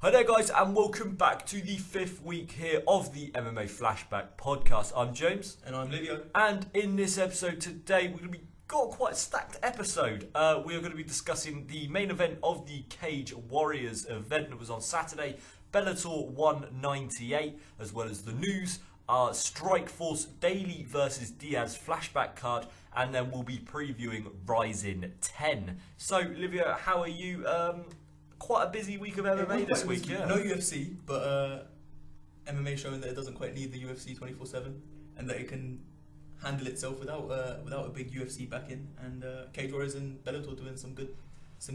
Hi there guys and welcome back to the 5th week here of the MMA Flashback podcast. I'm James. And I'm Livio. And in this episode today we're going to be got quite a stacked episode. We are going to be discussing the main event of the Cage Warriors event that was on Saturday, Bellator 198, as well as the news, Strikeforce Daley Vs Diaz flashback card, and then we'll be previewing Rizin 10. So Livio, how are you? Quite a busy week of MMA this week, yeah. No UFC, but MMA showing that it doesn't quite need the UFC 24/7 and that it can handle itself without a big UFC backing. And Cage Warriors and Bellator doing some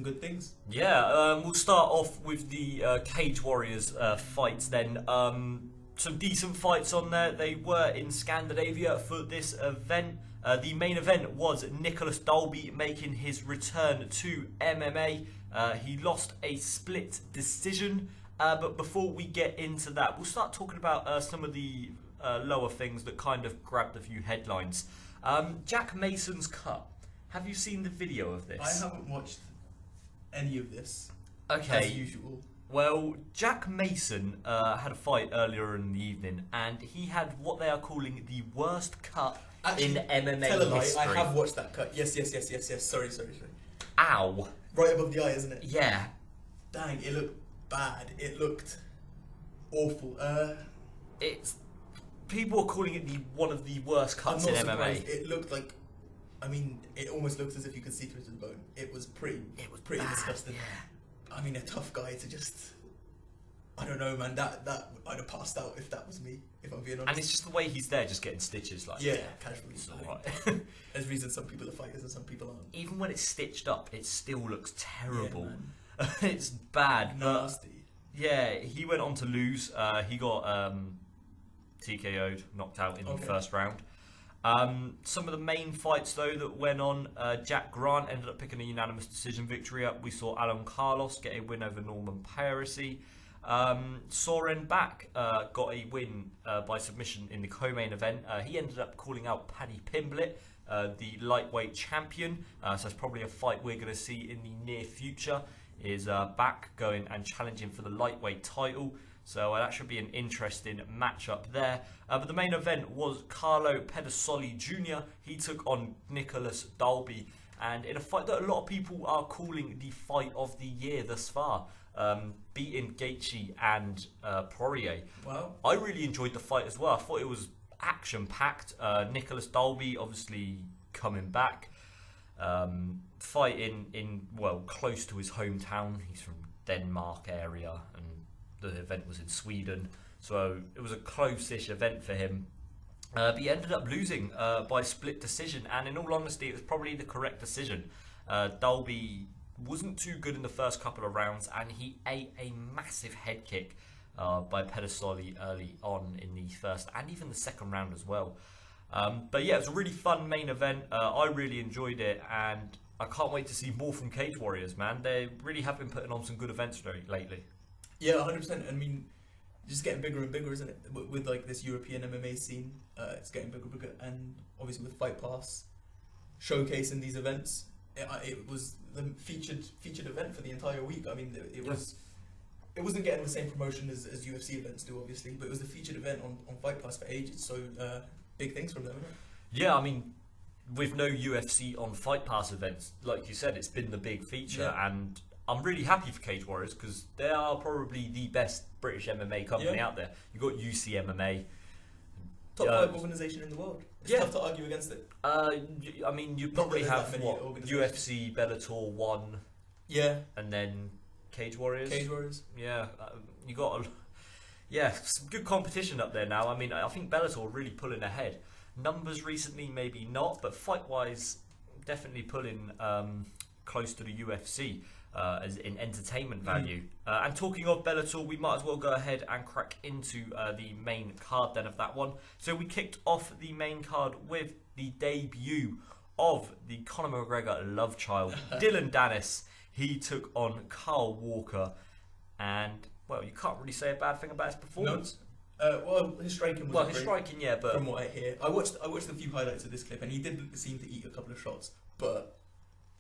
good things. Yeah, we'll start off with the Cage Warriors fights then. Some decent fights on there. They were in Scandinavia for this event. The main event was Nicholas Dalby making his return to MMA. He lost a split decision, but before we get into that, we'll start talking about some of the lower things that kind of grabbed a few headlines. Jack Mason's cut. Have you seen the video of this? I haven't watched any of this. Okay. As usual. Well, Jack Mason had a fight earlier in the evening, and he had what they are calling the worst cut in MMA tell a lie, history. I have watched that cut. Yes. Sorry. Ow. Right above the eye, isn't it? Yeah. Dang, it looked bad. It looked awful. It's people are calling it one of the worst cuts I'm in not surprised. MMA. It looked like, I mean, it almost looked as if you could see through to the bone. It was pretty bad, disgusting. Yeah. I mean, a tough guy to just, I don't know, man. That I'd have passed out if that was me. If I'm being honest. And it's just the way he's there, just getting stitches like. Yeah, casually. It's alright. There's reason some people are fighters and some people aren't. Even when it's stitched up, it still looks terrible. Yeah, It's bad. Nasty. Yeah, he went on to lose. He got TKO'd, knocked out in the first round. Some of the main fights though that went on, Jack Grant ended up picking a unanimous decision victory up. We saw Alan Carlos get a win over Norman Parisi. Soren Bak got a win by submission in the co-main event. He ended up calling out Paddy Pimblett, the lightweight champion. So it's probably a fight we're going to see in the near future. Is Bak going and challenging for the lightweight title. So that should be an interesting matchup there. But the main event was Carlo Pedersoli Jr. He took on Nicholas Dalby. And in a fight that a lot of people are calling the fight of the year thus far. Beating Gaethje and Poirier. Wow. I really enjoyed the fight as well. I thought it was action-packed. Nicholas Dalby obviously coming back. Fighting in, well, close to his hometown. He's from Denmark area and the event was in Sweden. So it was a close-ish event for him. But he ended up losing by split decision. And in all honesty, it was probably the correct decision. Dalby wasn't too good in the first couple of rounds, and he ate a massive head kick by Pedersoli early on in the first and even the second round as well. But yeah, it was a really fun main event. I really enjoyed it, and I can't wait to see more from Cage Warriors, man. They really have been putting on some good events lately. Yeah, 100%. I mean, just getting bigger and bigger, isn't it? With like this European MMA scene, it's getting bigger and bigger, and obviously with Fight Pass showcasing these events. It was the featured event for the entire week. I mean, it wasn't getting the same promotion as UFC events do, obviously, but it was the featured event on Fight Pass for ages. So big things from them. Yeah, I mean, with no UFC on Fight Pass events, like you said, it's been the big feature, and I'm really happy for Cage Warriors because they are probably the best British MMA company out there. You've got UC MMA. Top 5 organisation in the world. It's tough to argue against it. I mean, you probably have UFC, Bellator 1, and then Cage Warriors. Yeah, you got some good competition up there now. I mean, I think Bellator are really pulling ahead. Numbers recently, maybe not, but fight-wise, definitely pulling close to the UFC. As in entertainment value. And talking of Bellator, we might as well go ahead and crack into the main card then of that one. So we kicked off the main card with the debut of the Conor McGregor love child, Dylan Dennis. He took on Carl Walker, and well, you can't really say a bad thing about his performance. No. Well, his striking was his striking, yeah, but from what I hear, I watched a few highlights of this clip, and he did seem to eat a couple of shots, but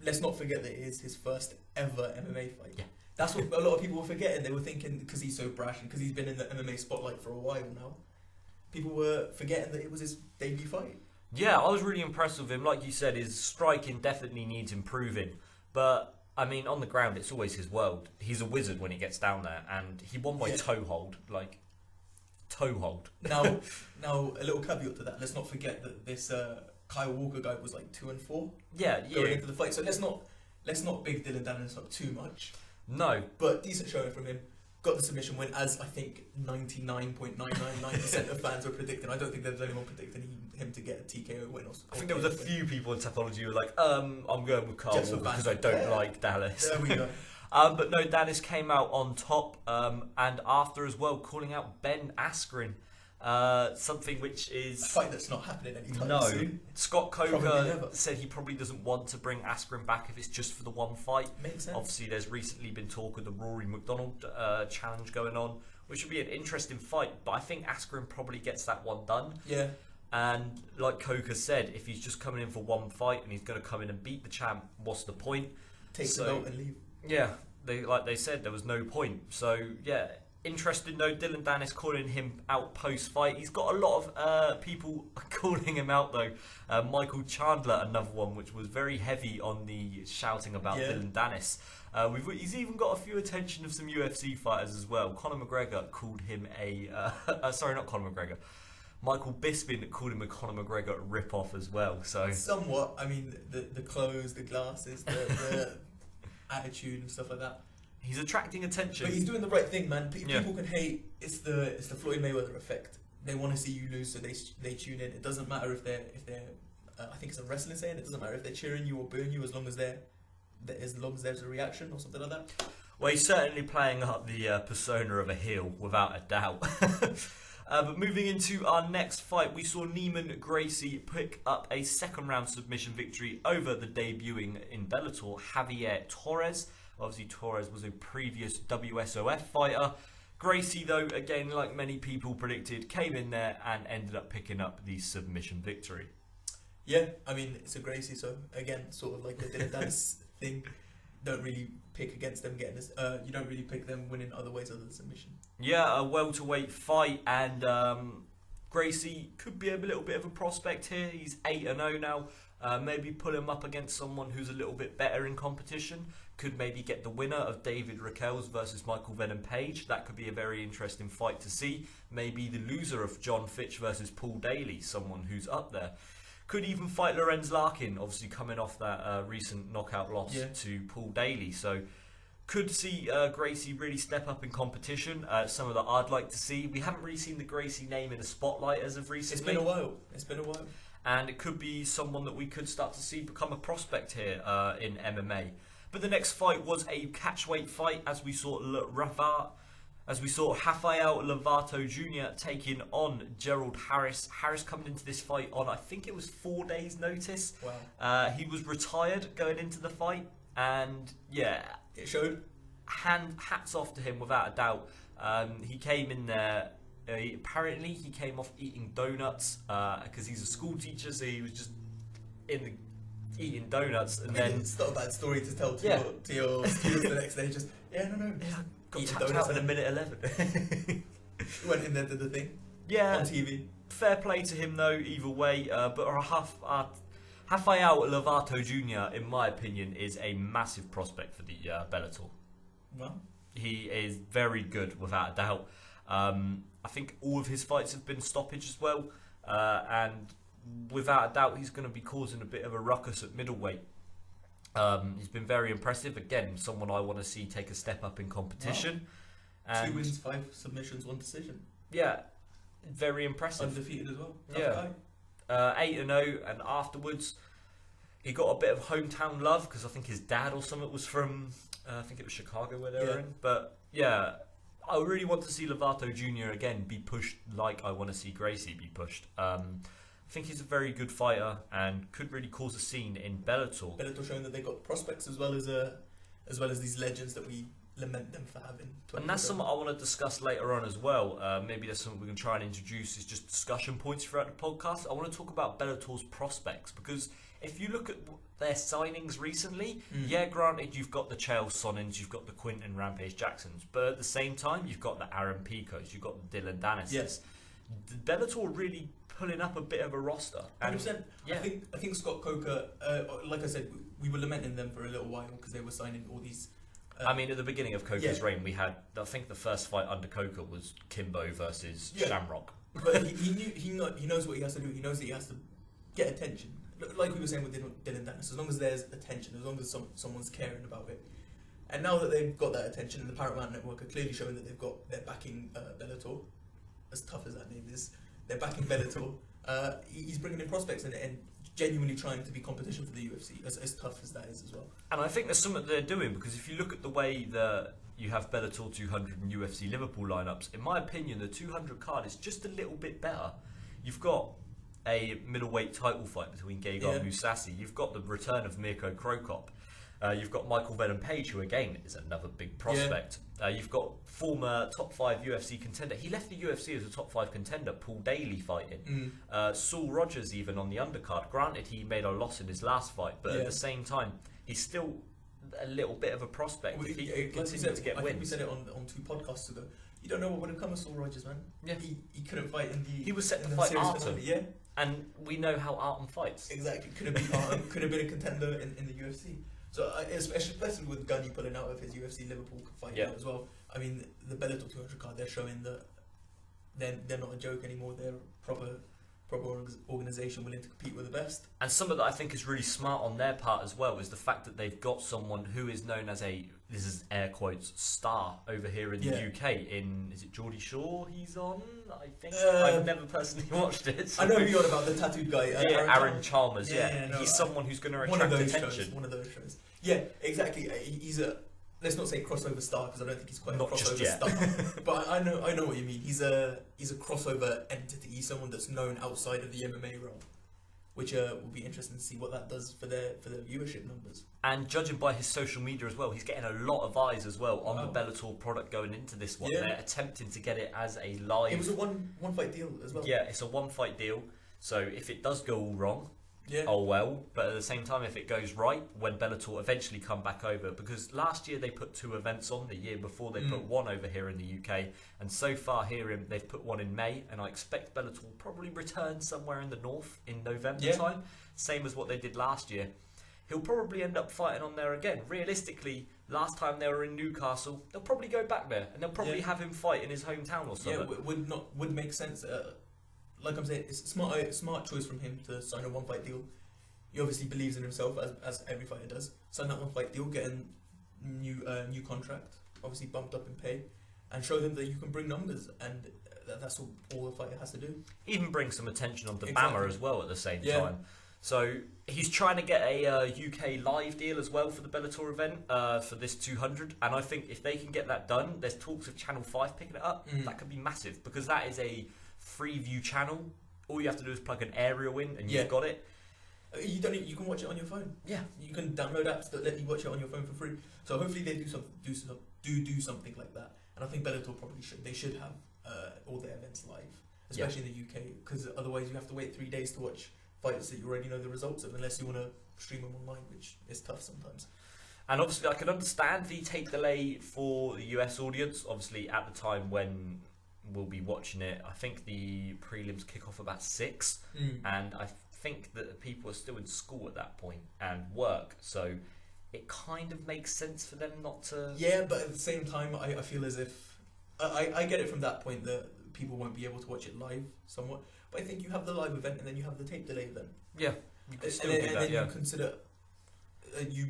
let's not forget that it is his first ever MMA fight. Yeah. That's what a lot of people were forgetting. They were thinking because he's so brash and because he's been in the MMA spotlight for a while now, people were forgetting that it was his debut fight. Yeah, I was really impressed with him. Like you said, his striking definitely needs improving. But, I mean, on the ground, it's always his world. He's a wizard when he gets down there. And he won by toe hold. Like, toe hold. Now, a little caveat to that. Let's not forget that this Kyle Walker guy was like 2-4. Yeah. Going into the fight. So let's not big Dylan Dennis up too much. No. But decent showing from him. Got the submission win, as I think 99.999% of fans were predicting. I don't think there was anyone predicting him to get a TKO win. I think there was a few people in Tapology who were like, I'm going with Carl Walker because I don't like Dallas. There we go. But no, Dallas came out on top, and after as well, calling out Ben Askren. Something which is a fight that's not happening anytime soon. Scott Coker said he probably doesn't want to bring Askren back if it's just for the one fight. Makes sense. Obviously, there's recently been talk of the Rory McDonald challenge going on, which would be an interesting fight. But I think Askren probably gets that one done. Yeah. And like Coker said, if he's just coming in for one fight and he's going to come in and beat the champ, what's the point? Take the belt and leave. Yeah, they said there was no point. So yeah. Interesting though, Dylan Dennis calling him out post-fight. He's got a lot of people calling him out though. Michael Chandler, another one, which was very heavy on the shouting about Dylan Dennis. He's even got a few attention of some UFC fighters as well. Conor McGregor called him sorry, not Conor McGregor. Michael Bisping called him a Conor McGregor rip-off as well. So somewhat. I mean, the clothes, the glasses, the attitude and stuff like that. He's attracting attention. But he's doing the right thing, man. People can hate. It's the Floyd Mayweather effect. They want to see you lose, so they tune in. It doesn't matter if they're I think it's a wrestling saying. It doesn't matter if they're cheering you or booing you, as long as there's a reaction or something like that. Well, he's certainly playing up the persona of a heel, without a doubt. But moving into our next fight, we saw Neiman Gracie pick up a second round submission victory over the debuting in Bellator, Javier Torres. Obviously, Torres was a previous WSOF fighter. Gracie, though, again, like many people predicted, came in there and ended up picking up the submission victory. Yeah, I mean, it's a Gracie, so again, sort of like the Dylan Dennis thing. Don't really pick against them getting this. You don't really pick them winning other ways other than submission. Yeah, a welterweight fight, and Gracie could be a little bit of a prospect here. He's 8-0 now. Maybe pull him up against someone who's a little bit better in competition. Could maybe get the winner of David Raquels versus Michael Venom Page. That could be a very interesting fight to see. Maybe the loser of John Fitch versus Paul Daley, someone who's up there. Could even fight Lorenz Larkin, obviously coming off that recent knockout loss to Paul Daley. So could see Gracie really step up in competition. Some of that I'd like to see. We haven't really seen the Gracie name in the spotlight as of recently. It's been a while. And it could be someone that we could start to see become a prospect here in MMA. But the next fight was a catchweight fight, as we saw Rafael Lovato Jr. taking on Gerald Harris. Harris coming into this fight on, I think it was 4 days' notice. Wow. He was retired going into the fight, and yeah, it showed. Hats off to him without a doubt. He came in there. Apparently, he came off eating donuts because he's a school teacher, so he was just eating donuts, and then it's not a bad story to tell to your students the next day. Just got tapped out in a minute 11. Went in there, did the thing. Yeah, on TV. Fair play to him though, either way. But Rafael Lovato Jr., in my opinion, is a massive prospect for the Bellator. Well, he is very good without a doubt. I think all of his fights have been stoppage as well, and without a doubt he's going to be causing a bit of a ruckus at middleweight. He's been very impressive. Again, someone I want to see take a step up in competition. Wow. 2 wins, 5 submissions, 1 decision. Yeah, very impressive. Undefeated as well. Tough guy. 8-0, and afterwards he got a bit of hometown love because I think his dad or something was from, I think it was Chicago where they were in. But yeah, I really want to see Lovato Jr. again be pushed like I want to see Gracie be pushed. I think he's a very good fighter and could really cause a scene in Bellator. Bellator showing that they got prospects as well as these legends that we lament them for having. And that's something I want to discuss later on as well. Maybe there's something we can try and introduce is just discussion points throughout the podcast. I want to talk about Bellator's prospects, because if you look at their signings recently, yeah, granted, you've got the Chael Sonnens, you've got the Quinton Rampage Jacksons, but at the same time, you've got the Aaron Picos, you've got the Dylan Dennis. Yes. Bellator really pulling up a bit of a roster. 100%. Yeah. I think Scott Coker, like I said, we were lamenting them for a little while because they were signing all these. I mean, at the beginning of Coker's reign, we had, I think the first fight under Coker was Kimbo versus Shamrock. But he knows what he has to do. He knows that he has to get attention. Like we were saying with Dylan Dennis, as long as there's attention, as long as someone's caring about it. And now that they've got that attention, and the Paramount Network are clearly showing that they're backing Bellator, as tough as that name is, they're backing Bellator. He's bringing in prospects and genuinely trying to be competition for the UFC, as tough as that is as well. And I think there's something they're doing, because if you look at the way that you have Bellator 200 and UFC Liverpool lineups, in my opinion, the 200 card is just a little bit better. You've got a middleweight title fight between Gegard Mousasi. You've got the return of Mirko Krokop. You've got Michael Venom Page, who again is another big prospect. You've got former top 5 UFC contender. He left the UFC as a top 5 contender, Paul Daley fighting. Saul Rogers even on the undercard. Granted, he made a loss in his last fight, but at the same time, he's still a little bit of a prospect. If he continues to get wins. I think we said it on 2 podcasts ago. You don't know what would have come of Saul Rogers, man. Yeah. He couldn't fight in the... He was set to fight Artem. Yeah. And we know how Artem fights. Exactly. Could have been Artem. Could have been a contender in the UFC. So, especially with Gunny pulling out of his UFC Liverpool fight now as well. I mean, the Bellator 200 card, they're showing that they're not a joke anymore. They're a proper organisation willing to compete with the best. And something that I think is really smart on their part as well is the fact that they've got someone who is known as a, this is air quotes, star over here in the UK. Is it Geordie Shaw he's on? I think. I've never personally watched it. So. I know you're on about the tattooed guy. Aaron Chalmers. No, he's someone who's going to attract attention. One of those shows. Yeah, exactly. He's a, let's not say crossover star, because I don't think he's quite not a crossover star. But I know what you mean. He's a crossover entity. He's someone that's known outside of the MMA realm, which will be interesting to see what that does for their viewership numbers. And judging by his social media as well, he's getting a lot of eyes as well on the Bellator product going into this one. They're attempting to get it as a live... It was a one fight deal as well. Yeah, it's a one fight deal. So if it does go all wrong, oh well. But at the same time, if it goes right, when Bellator eventually come back over, because last year they put 2 events on, the year before they put 1 over here in the UK, and so far here they've put 1 in May, and I expect Bellator will probably return somewhere in the north in November time, same as what they did last year. He'll probably end up fighting on there again. Realistically, last time they were in Newcastle, they'll probably go back there, and they'll probably have him fight in his hometown or something. Yeah, would make sense. Like I'm saying, it's a smart choice from him to sign a 1 fight deal. He obviously believes in himself, as every fighter does. Sign that 1 fight deal, get a new contract, obviously bumped up in pay, and show them that you can bring numbers, and that's all a fighter has to do. Even bring some attention onto Bama as well at the same time. So he's trying to get a UK live deal as well for the Bellator event for this 200, and I think if they can get that done, there's talks of Channel 5 picking it up. That could be massive, because that is a Freeview channel. All you have to do is plug an aerial in and you've got it. You can watch it on your phone. Yeah, you can download apps that let you watch it on your phone for free. So hopefully they do something like that. And I think Bellator probably should. They should have all their events live, especially in the UK, because otherwise you have to wait 3 days to watch fights that you already know the results of, unless you want to stream them online, which is tough sometimes. And obviously I can understand the tape delay for the US audience. Obviously at the time when we'll be watching it, I think the prelims kick off about 6, and I think that people are still in school at that point and work, so it kind of makes sense for them not to... Yeah, but at the same time, I feel as if... I get it from that point that people won't be able to watch it live somewhat, but I think you have the live event and then you have the tape delay event. Yeah, you can still do that, and then you consider... you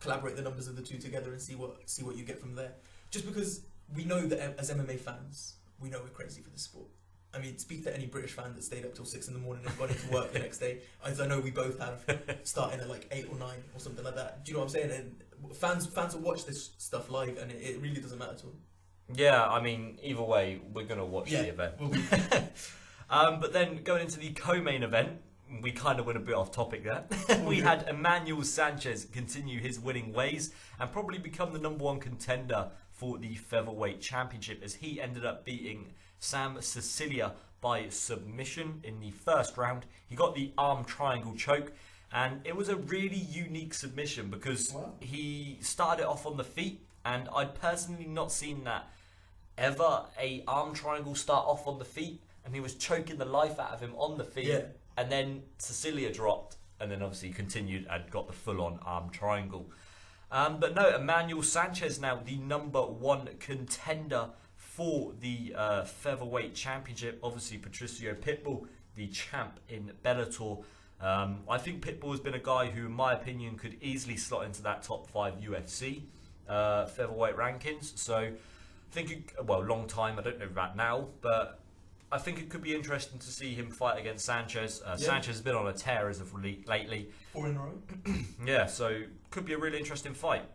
collaborate the numbers of the 2 together and see what you get from there. Just because we know that as MMA fans, we know we're crazy for the sport. I mean, speak to any British fan that stayed up till 6 in the morning and got into work the next day. As I know we both have, starting at like 8 or 9 or something like that. Do you know what I'm saying? And fans will watch this stuff live, and it really doesn't matter to them. Yeah, I mean, either way, we're going to watch the event. We'll be. But then going into the co-main event, we kind of went a bit off topic there. We had Emmanuel Sanchez continue his winning ways and probably become the #1 contender for the featherweight championship, as he ended up beating Sam Sicilia by submission in the first round. He got the arm triangle choke, and it was a really unique submission because he started it off on the feet, and I'd personally not seen that ever, a arm triangle start off on the feet, and he was choking the life out of him on the feet, and then Cecilia dropped, and then obviously continued and got the full-on arm triangle. But no, Emmanuel Sanchez now the #1 contender for the featherweight championship. Obviously Patricio Pitbull, the champ in Bellator. I think Pitbull has been a guy who, in my opinion, could easily slot into that top 5 UFC featherweight rankings. So I think, long time, I don't know about now, but I think it could be interesting to see him fight against Sanchez. Sanchez has been on a tear as of lately. 4 in a row. Yeah, so could be a really interesting fight.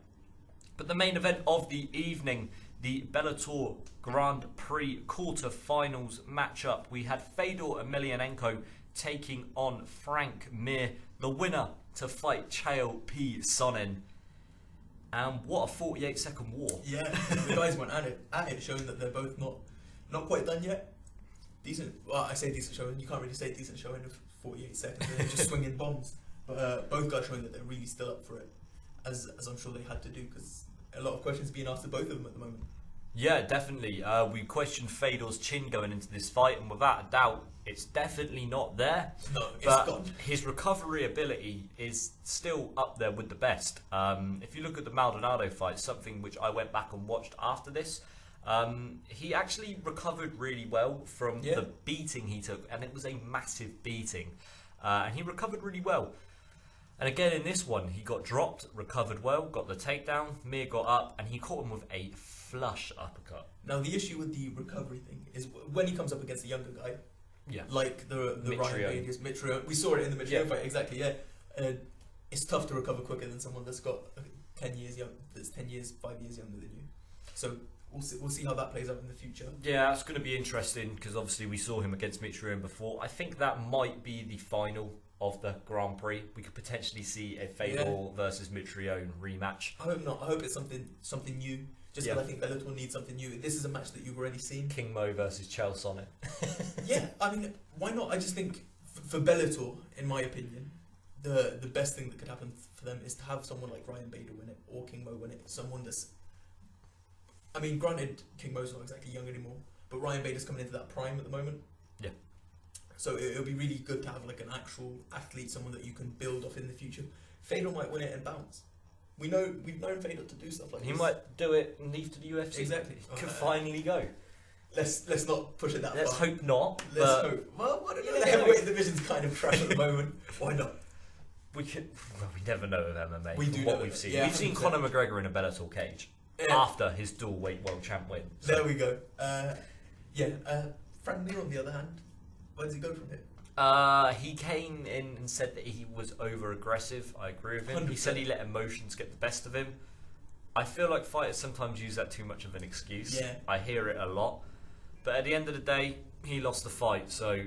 But the main event of the evening, the Bellator Grand Prix quarter-finals matchup, we had Fedor Emelianenko taking on Frank Mir, the winner to fight Chael P. Sonnen. And what a 48-second war. Yeah, the guys went at it, showing that they're both not quite done yet. Decent, well, I say decent showing, you can't really say decent showing of 48 seconds, and they're just swinging bombs. But both guys showing that they're really still up for it, as I'm sure they had to do, because a lot of questions being asked of both of them at the moment. Yeah, definitely. We questioned Fedor's chin going into this fight, and without a doubt, it's definitely not there. No, it's but gone. His recovery ability is still up there with the best. If you look at the Maldonado fight, something which I went back and watched after this, he actually recovered really well from the beating he took, and it was a massive beating. And he recovered really well. And again, in this one, he got dropped, recovered well, got the takedown. Mir got up, and he caught him with a flush uppercut. Now, the issue with the recovery thing is when he comes up against a younger guy, like the Ryan Bader's, Mitrione. We saw it in the Mitrione fight, exactly, it's tough to recover quicker than someone that's got 10 years young, that's 5 years younger than you. So we'll see how that plays out in the future. Yeah, that's going to be interesting, because obviously we saw him against Mitrione before. I think that might be the final of the Grand Prix. We could potentially see a Fedor versus Mitrione rematch. I hope not. I hope it's something new. Just because I think Bellator needs something new. This is a match that you've already seen. King Mo versus Chael Sonnen. Yeah, I mean, why not? I just think for Bellator, in my opinion, the best thing that could happen for them is to have someone like Ryan Bader win it, or King Mo win it. Someone that's, I mean, granted, King Mo's not exactly young anymore, but Ryan Bader's coming into that prime at the moment. Yeah. So it'll be really good to have like an actual athlete, someone that you can build off in the future. Fedor might win it and bounce. We've known Fedor to do stuff like this. He might do it and leave to the UFC. Exactly. Could finally go. Let's not push it that Let's far. hope not. Let's hope. Well, I don't know. The heavyweight division's kind of trash at the moment. Why not? We never know with MMA. We do what we've seen. Yeah, we've seen Conor McGregor in a Bellator cage after his dual weight world champ win. So. There we go. Frank Mir, on the other hand, where does he go from here? He came in and said that he was over aggressive. I agree with him. 100%. He said he let emotions get the best of him. I feel like fighters sometimes use that too much of an excuse. Yeah. I hear it a lot. But at the end of the day, he lost the fight. So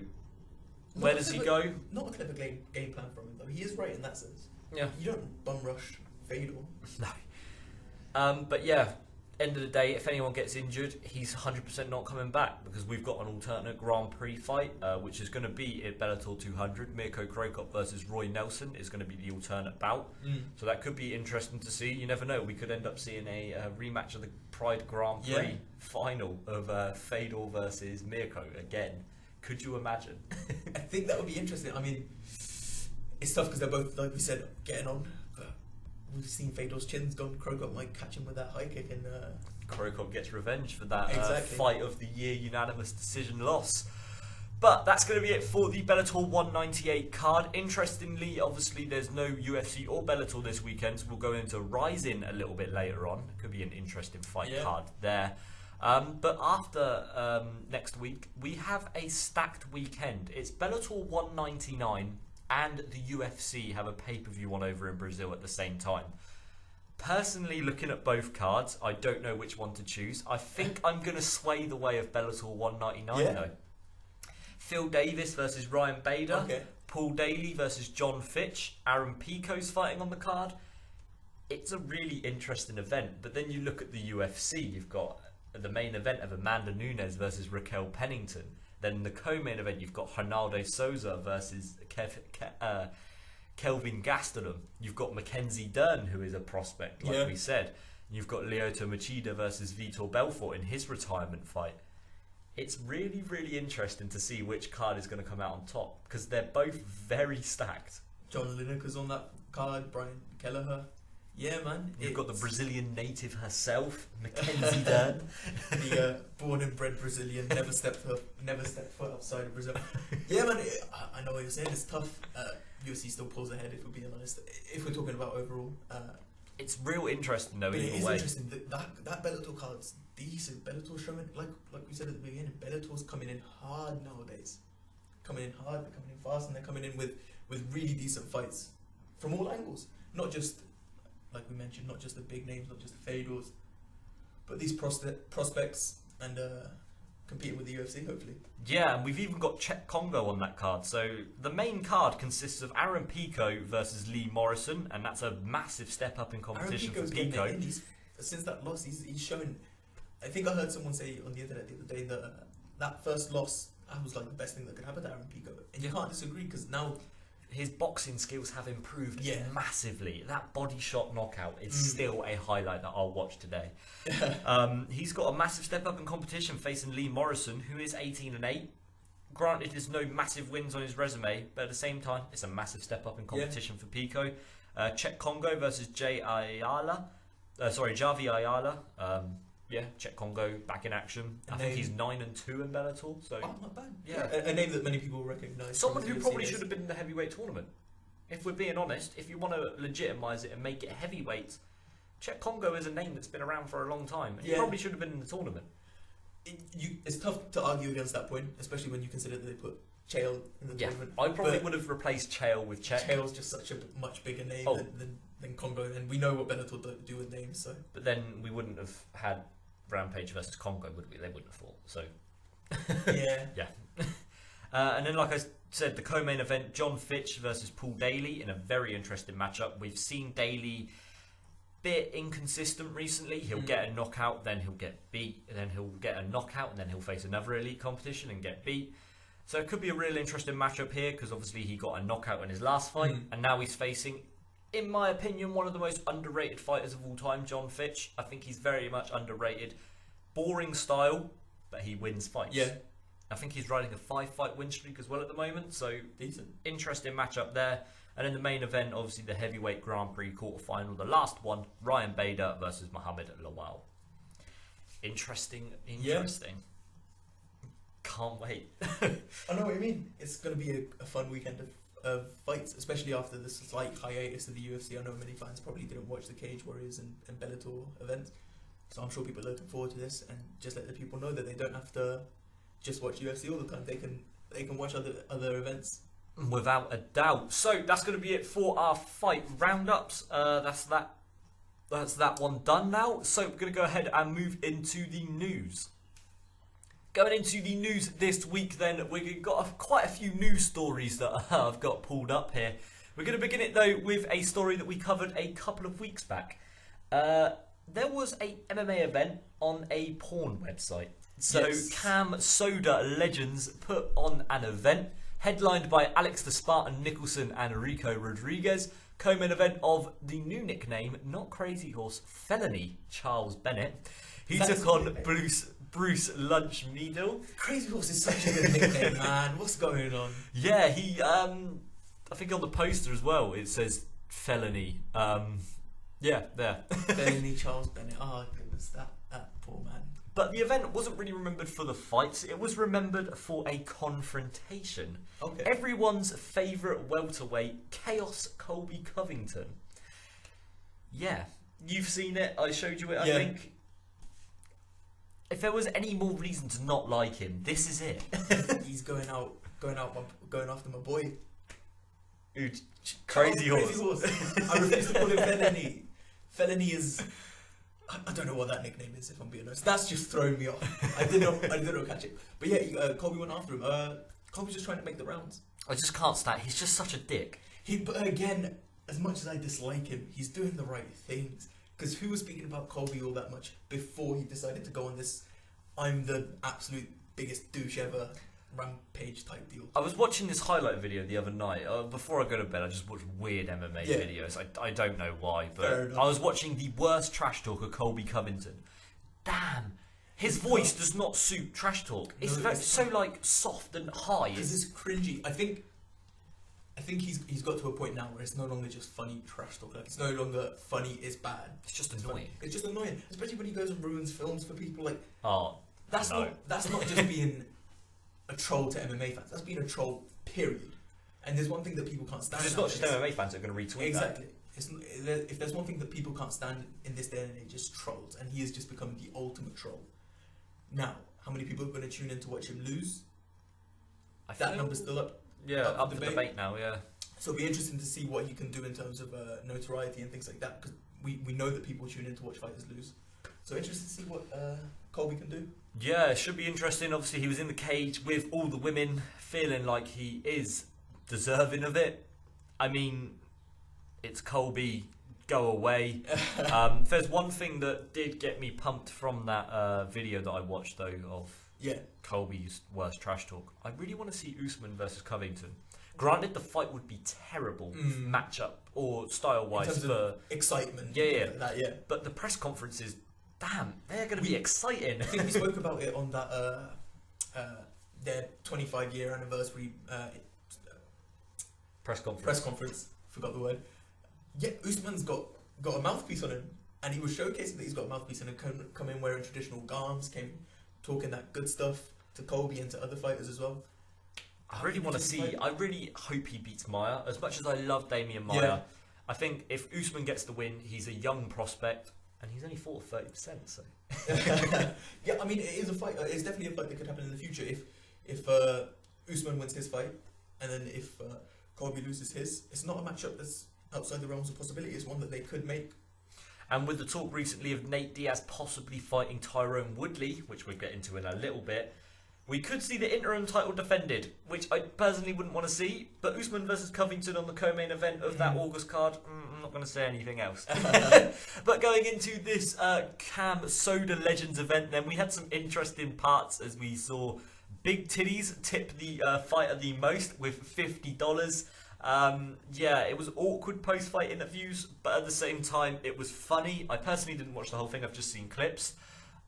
where does he go? Not a clever game plan from him, though. He is right in that sense. Yeah. You don't bum rush Fedor. No. But yeah, end of the day, if anyone gets injured, he's 100% not coming back, because we've got an alternate Grand Prix fight, which is going to be at Bellator 200. Mirko Krokop versus Roy Nelson is going to be the alternate bout. So that could be interesting to see. You never know. We could end up seeing a rematch of the Pride Grand Prix final of Fedor versus Mirko again. Could you imagine? I think that would be interesting. I mean, it's tough because they're both, like we said, getting on. We've seen Fedor's chin's gone. Krokop might catch him with that high kick, and Krokop gets revenge for that fight of the year unanimous decision loss. But that's going to be it for the Bellator 198 card. Interestingly, obviously, there's no UFC or Bellator this weekend, so we'll go into Rizin a little bit later on. Could be an interesting fight card there. But after next week, we have a stacked weekend. It's Bellator 199 and the UFC have a pay-per-view on over in Brazil at the same time. Personally, looking at both cards, I don't know which one to choose. I think I'm going to sway the way of Bellator 199 though. Phil Davis versus Ryan Bader Paul Daley versus John Fitch. Aaron Pico's fighting on the card. It's a really interesting event, but then you look at the UFC, you've got the main event of Amanda Nunes versus Raquel Pennington. Then the co-main event, you've got Ronaldo Souza versus Kelvin Gastelum. You've got Mackenzie Dern, who is a prospect, like we said. You've got Lyoto Machida versus Vitor Belfort in his retirement fight. It's really, really interesting to see which card is going to come out on top, because they're both very stacked. John Lineker's on that card, Brian Kelleher. Yeah, man. You've got the Brazilian native herself, Mackenzie Dern. The born and bred Brazilian, never stepped foot outside of Brazil. Yeah, man. I know what you're saying. It's tough. UFC still pulls ahead, if we're being honest. If we're talking about overall, it's real interesting though. But either it is way. interesting. That Bellator card's decent. Bellator's showing, like we said at the beginning, Bellator's coming in hard nowadays. Coming in hard, they're coming in fast, and they're coming in with really decent fights from all angles. Not just, like we mentioned, not just the big names, not just the Fedors, but these prospects and competing with the UFC, hopefully. Yeah, and we've even got Czech Congo on that card. So the main card consists of Aaron Pico versus Lee Morrison, and that's a massive step up in competition for Pico. Since that loss, he's shown. I think I heard someone say on the internet the other day that that first loss, that was like the best thing that could happen to Aaron Pico, and you can't disagree, because now his boxing skills have improved massively. That body shot knockout is still a highlight that I'll watch today. He's got a massive step up in competition facing Lee Morrison, who is 18-8. Granted, there's no massive wins on his resume, but at the same time, it's a massive step up in competition for Pico. Czech Congo versus Javi Ayala. Czech Congo back in action. I think he's 9-2 in Bellator. So not bad. Yeah, a name that many people recognise. Someone who probably should have been in the heavyweight tournament. If we're being honest, if you want to legitimise it and make it heavyweight, Czech Congo is a name that's been around for a long time. And he probably should have been in the tournament. It's tough to argue against that point, especially when you consider that they put Chael in the tournament. I probably would have replaced Chael with Czech. Chael's just such a much bigger name than Congo, and we know what Bellator do with names. So, but then we wouldn't have had Rampage versus Congo, would we? They wouldn't have fought. So, yeah. And then, like I said, the co-main event: John Fitch versus Paul Daley in a very interesting matchup. We've seen Daley bit inconsistent recently. He'll get a knockout, then he'll get beat, and then he'll get a knockout, and then he'll face another elite competition and get beat. So it could be a real interesting matchup here, because obviously he got a knockout in his last fight, and now he's facing, in my opinion, one of the most underrated fighters of all time, John Fitch. I think he's very much underrated. Boring style, but he wins fights. Yeah. I think he's riding a 5-fight win streak as well at the moment, so decent. Interesting matchup there. And in the main event, obviously the heavyweight Grand Prix quarterfinal, the last one, Ryan Bader versus Mohamed Lawal. Interesting. Yeah. Can't wait. I know what you mean. It's going to be a fun weekend of fights, especially after the slight hiatus of the UFC. I know many fans probably didn't watch the Cage Warriors and Bellator events, so I'm sure people are looking forward to this, and just let the people know that they don't have to just watch UFC all the time. They can watch other events. Without a doubt. So that's going to be it for our fight roundups. That's that one done now. So we're going to go ahead and move into the news. Going into the news this week then, we've got quite a few news stories that I've got pulled up here. We're going to begin it though with a story that we covered a couple of weeks back. There was a MMA event on a porn website. So Cam Soda Legends put on an event headlined by Alex the Spartan Nicholson and Rico Rodriguez. Co-main event of the new nickname, not Crazy Horse, Felony Charles Bennett. He took on Bruce Lunch Needle. Crazy Horse is such a good nickname, man. What's going on? Yeah, he. I think on the poster as well it says Felony. Yeah, there. Felony Charles Bennett. Oh goodness, that poor man. But the event wasn't really remembered for the fights. It was remembered for a confrontation. Okay. Everyone's favourite welterweight, Chaos Colby Covington. Yeah, you've seen it. I showed you it. I think. If there was any more reason to not like him, this is it. He's going after my boy. Crazy Horse. Crazy Horse. I refuse to call him Felony. Felony is. I don't know what that nickname is, if I'm being honest. That's just throwing me off. I didn't know catch it. But yeah, Colby went after him. Colby's just trying to make the rounds. I just can't stand. He's just such a dick. But again, as much as I dislike him, he's doing the right things. Because who was speaking about Colby all that much before he decided to go on this I'm the absolute biggest douche ever rampage type deal? I was watching this highlight video the other night. Before I go to bed, I just watch weird MMA videos. I don't know why, but I was watching the worst trash talker, Colby Covington. Damn, his voice does not suit trash talk. It's so like soft and high. Because it's cringy. I think he's got to a point now where it's no longer just funny trash talk. Like, it's no longer funny is bad. It's just annoying. It's just annoying, especially when he goes and ruins films for people. Like, that's no. not just being a troll to MMA fans. That's being a troll, period. And there's one thing that people can't stand. It's not just MMA fans that are going to retweet exactly. If there's one thing that people can't stand in this day and age, it's trolls, and he has just become the ultimate troll. Now, how many people are going to tune in to watch him lose? That number's still up. Yeah, up for debate now, yeah. So it'll be interesting to see what he can do in terms of notoriety and things like that, because we know that people tune in to watch fighters lose. So interesting to see what Colby can do. Yeah, it should be interesting. Obviously, he was in the cage with all the women, feeling like he is deserving of it. I mean, it's Colby, go away. There's one thing that did get me pumped from that video that I watched, though, of Colby's worst trash talk. I really want to see Usman versus Covington. Granted, the fight would be terrible matchup or style-wise for excitement. Yeah. But the press conferences, damn, they're going to be exciting. I think we spoke about it on that their 25-year anniversary press conference. Forgot the word. Yeah, Usman's got a mouthpiece on him, and he was showcasing that he's got a mouthpiece and come in wearing traditional garms, came talking that good stuff to Colby and to other fighters as well. I really want to see. I really hope he beats Maia. As much as I love Damian Maia, I think if Usman gets the win, he's a young prospect, and he's only fought 30%. So yeah, I mean, it is a fight. It's definitely a fight that could happen in the future if Usman wins his fight, and then if Colby loses his. It's not a matchup that's outside the realms of possibility. It's one that they could make. And with the talk recently of Nate Diaz possibly fighting Tyrone Woodley, which we'll get into in a little bit, we could see the interim title defended, which I personally wouldn't want to see. But Usman versus Covington on the co-main event of that August card, I'm not going to say anything else. But going into this Cam Soda Legends event, then we had some interesting parts as we saw Big Titties tip the fighter the most with $50. Yeah, it was awkward post-fight interviews, but at the same time, it was funny. I personally didn't watch the whole thing. I've just seen clips.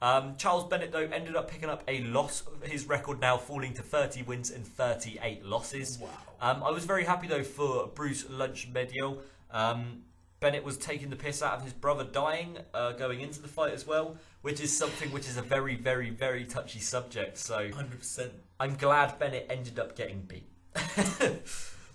Charles Bennett, though, ended up picking up a loss. His record now falling to 30 wins and 38 losses. Wow. I was very happy, though, for Bruce Lunchmedio. Bennett was taking the piss out of his brother dying going into the fight as well, which is something which is a very, very, very touchy subject. So 100%. I'm glad Bennett ended up getting beat.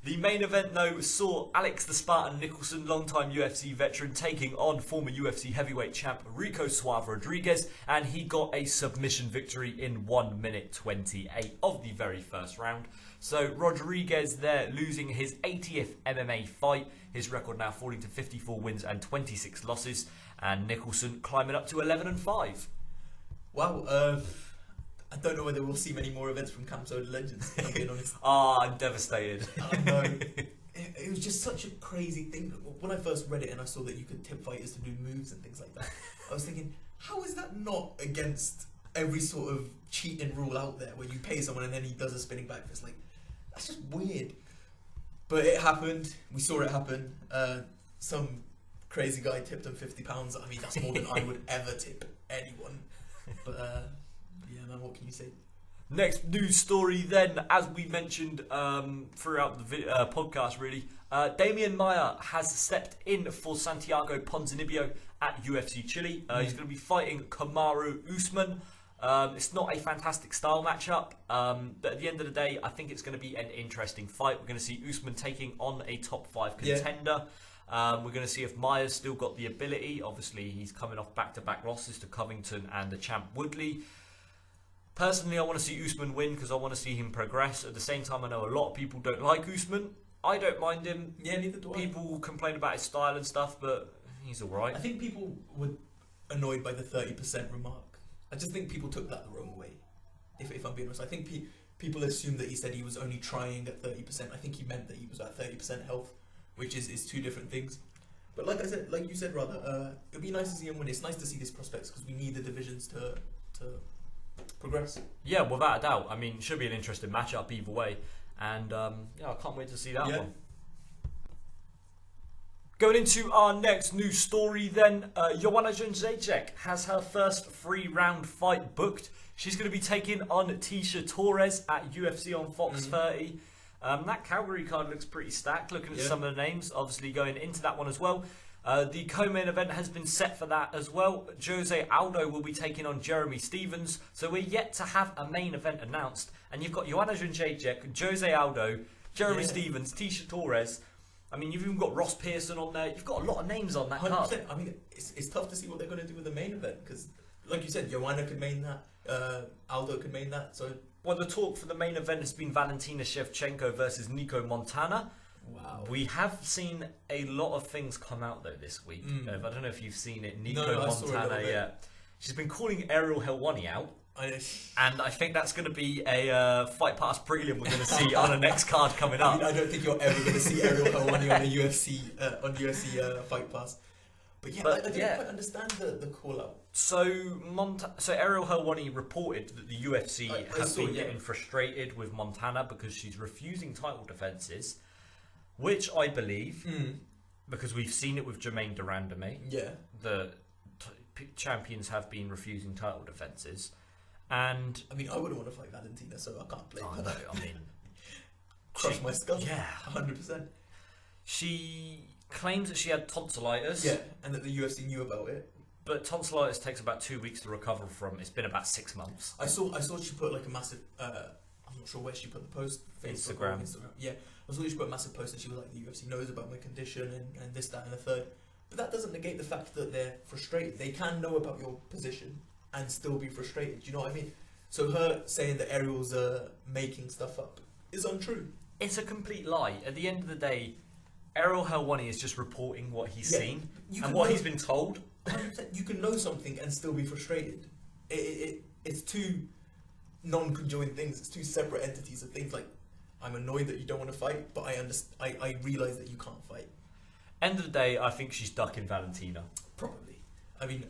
The main event, though, saw Alex the Spartan Nicholson, longtime UFC veteran, taking on former UFC heavyweight champ Rico Suave Rodriguez, and he got a submission victory in 1 minute 28 of the very first round. So Rodriguez there losing his 80th MMA fight, his record now falling to 54 wins and 26 losses, and Nicholson climbing up to 11-5. Wow, I don't know whether we'll see many more events from Cam Soda Legends, if I'm being honest. I'm devastated. No. It was just such a crazy thing. When I first read it and I saw that you could tip fighters to do moves and things like that, I was thinking, how is that not against every sort of cheating rule out there where you pay someone and then he does a spinning back fist? Like, that's just weird. But it happened. We saw it happen. Some crazy guy tipped him £50. I mean, that's more than I would ever tip anyone. But yeah, man, what can you say? Next news story then, as we mentioned throughout the podcast really, Damian Maia has stepped in for Santiago Ponzinibbio at UFC Chile. He's going to be fighting Kamaru Usman. It's not a fantastic style matchup, but at the end of the day, I think it's going to be an interesting fight. We're going to see Usman taking on a top 5 contender. We're going to see if Maia's still got the ability. Obviously, he's coming off back-to-back losses to Covington and the champ Woodley. Personally, I want to see Usman win because I want to see him progress. At the same time, I know a lot of people don't like Usman. I don't mind him. Yeah, neither do I. People complain about his style and stuff, but he's alright. I think people were annoyed by the 30% remark. I just think people took that the wrong way, if I'm being honest. I think people assume that he said he was only trying at 30%. I think he meant that he was at 30% health, which is two different things. But like you said, it'd be nice to see him win. It's nice to see these prospects because we need the divisions to progress. Yeah, without a doubt. I mean, should be an interesting matchup either way, and yeah, I can't wait to see that one. Going into our next news story then, Joanna Jędrzejczyk has her first 3-round fight booked. She's going to be taking on Tecia Torres at UFC on Fox 30. That Calgary card looks pretty stacked, looking at some of the names, obviously going into that one as well. The co-main event has been set for that as well. Jose Aldo will be taking on Jeremy Stephens. So we're yet to have a main event announced. And you've got Joanna Jędrzejczyk, Jose Aldo, Jeremy Stephens, Tecia Torres. I mean, you've even got Ross Pearson on there. You've got a lot of names on that 100%. Card. I mean, it's tough to see what they're going to do with the main event. Because, like you said, Joanna could main that. Aldo could main that. So, well, the talk for the main event has been Valentina Shevchenko versus Nico Montana. Wow. We have seen a lot of things come out though this week. I don't know if you've seen it. Nico I Montana, yeah. She's been calling Ariel Helwani out. And I think that's going to be a Fight Pass prelim we're going to see on the next card coming up. I don't think you're ever going to see Ariel Helwani on the UFC Fight Pass. But yeah, I didn't quite understand the call out. So Ariel Helwani reported that the UFC have been getting frustrated with Montana because she's refusing title defenses, which I believe, because we've seen it with Jermaine Durandame. Yeah, the champions have been refusing title defenses. And I mean, I wouldn't want to fight Valentina, so I can't blame her. No, I mean, crush my skull. Yeah, 100%. She claims that she had tonsillitis. Yeah, and that the UFC knew about it. But tonsillitis takes about 2 weeks to recover from. It's been about 6 months. I saw she put like a massive. I'm not sure where she put the post. Instagram. Yeah, I saw she put a massive post, and she was like, "The UFC knows about my condition and this, that, and the third." But that doesn't negate the fact that they're frustrated. They can know about your position and still be frustrated. Do you know what I mean? So her saying that Ariel's making stuff up is untrue. It's a complete lie. At the end of the day, Ariel Helwani is just reporting what he's seen and what he's been told. 100%. You can know something and still be frustrated. It's two non-conjoined things. It's two separate entities of things. Like, I'm annoyed that you don't want to fight, but I realise that you can't fight. End of the day, I think she's ducking Valentina. Probably. I mean,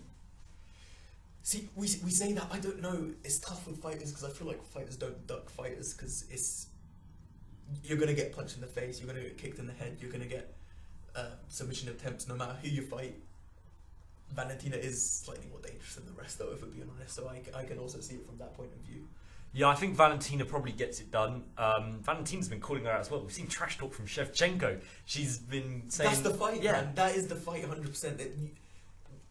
see, we say that. I don't know. It's tough with fighters because I feel like fighters don't duck fighters because you're going to get punched in the face, you're going to get kicked in the head, you're going to get submission attempts no matter who you fight. Valentina is slightly more dangerous than the rest, though, if we're being honest, so I can also see it from that point of view. Yeah, I think Valentina probably gets it done. Valentina's been calling her out as well. We've seen trash talk from Shevchenko. She's been saying... That's the fight, man. That is the fight, 100%.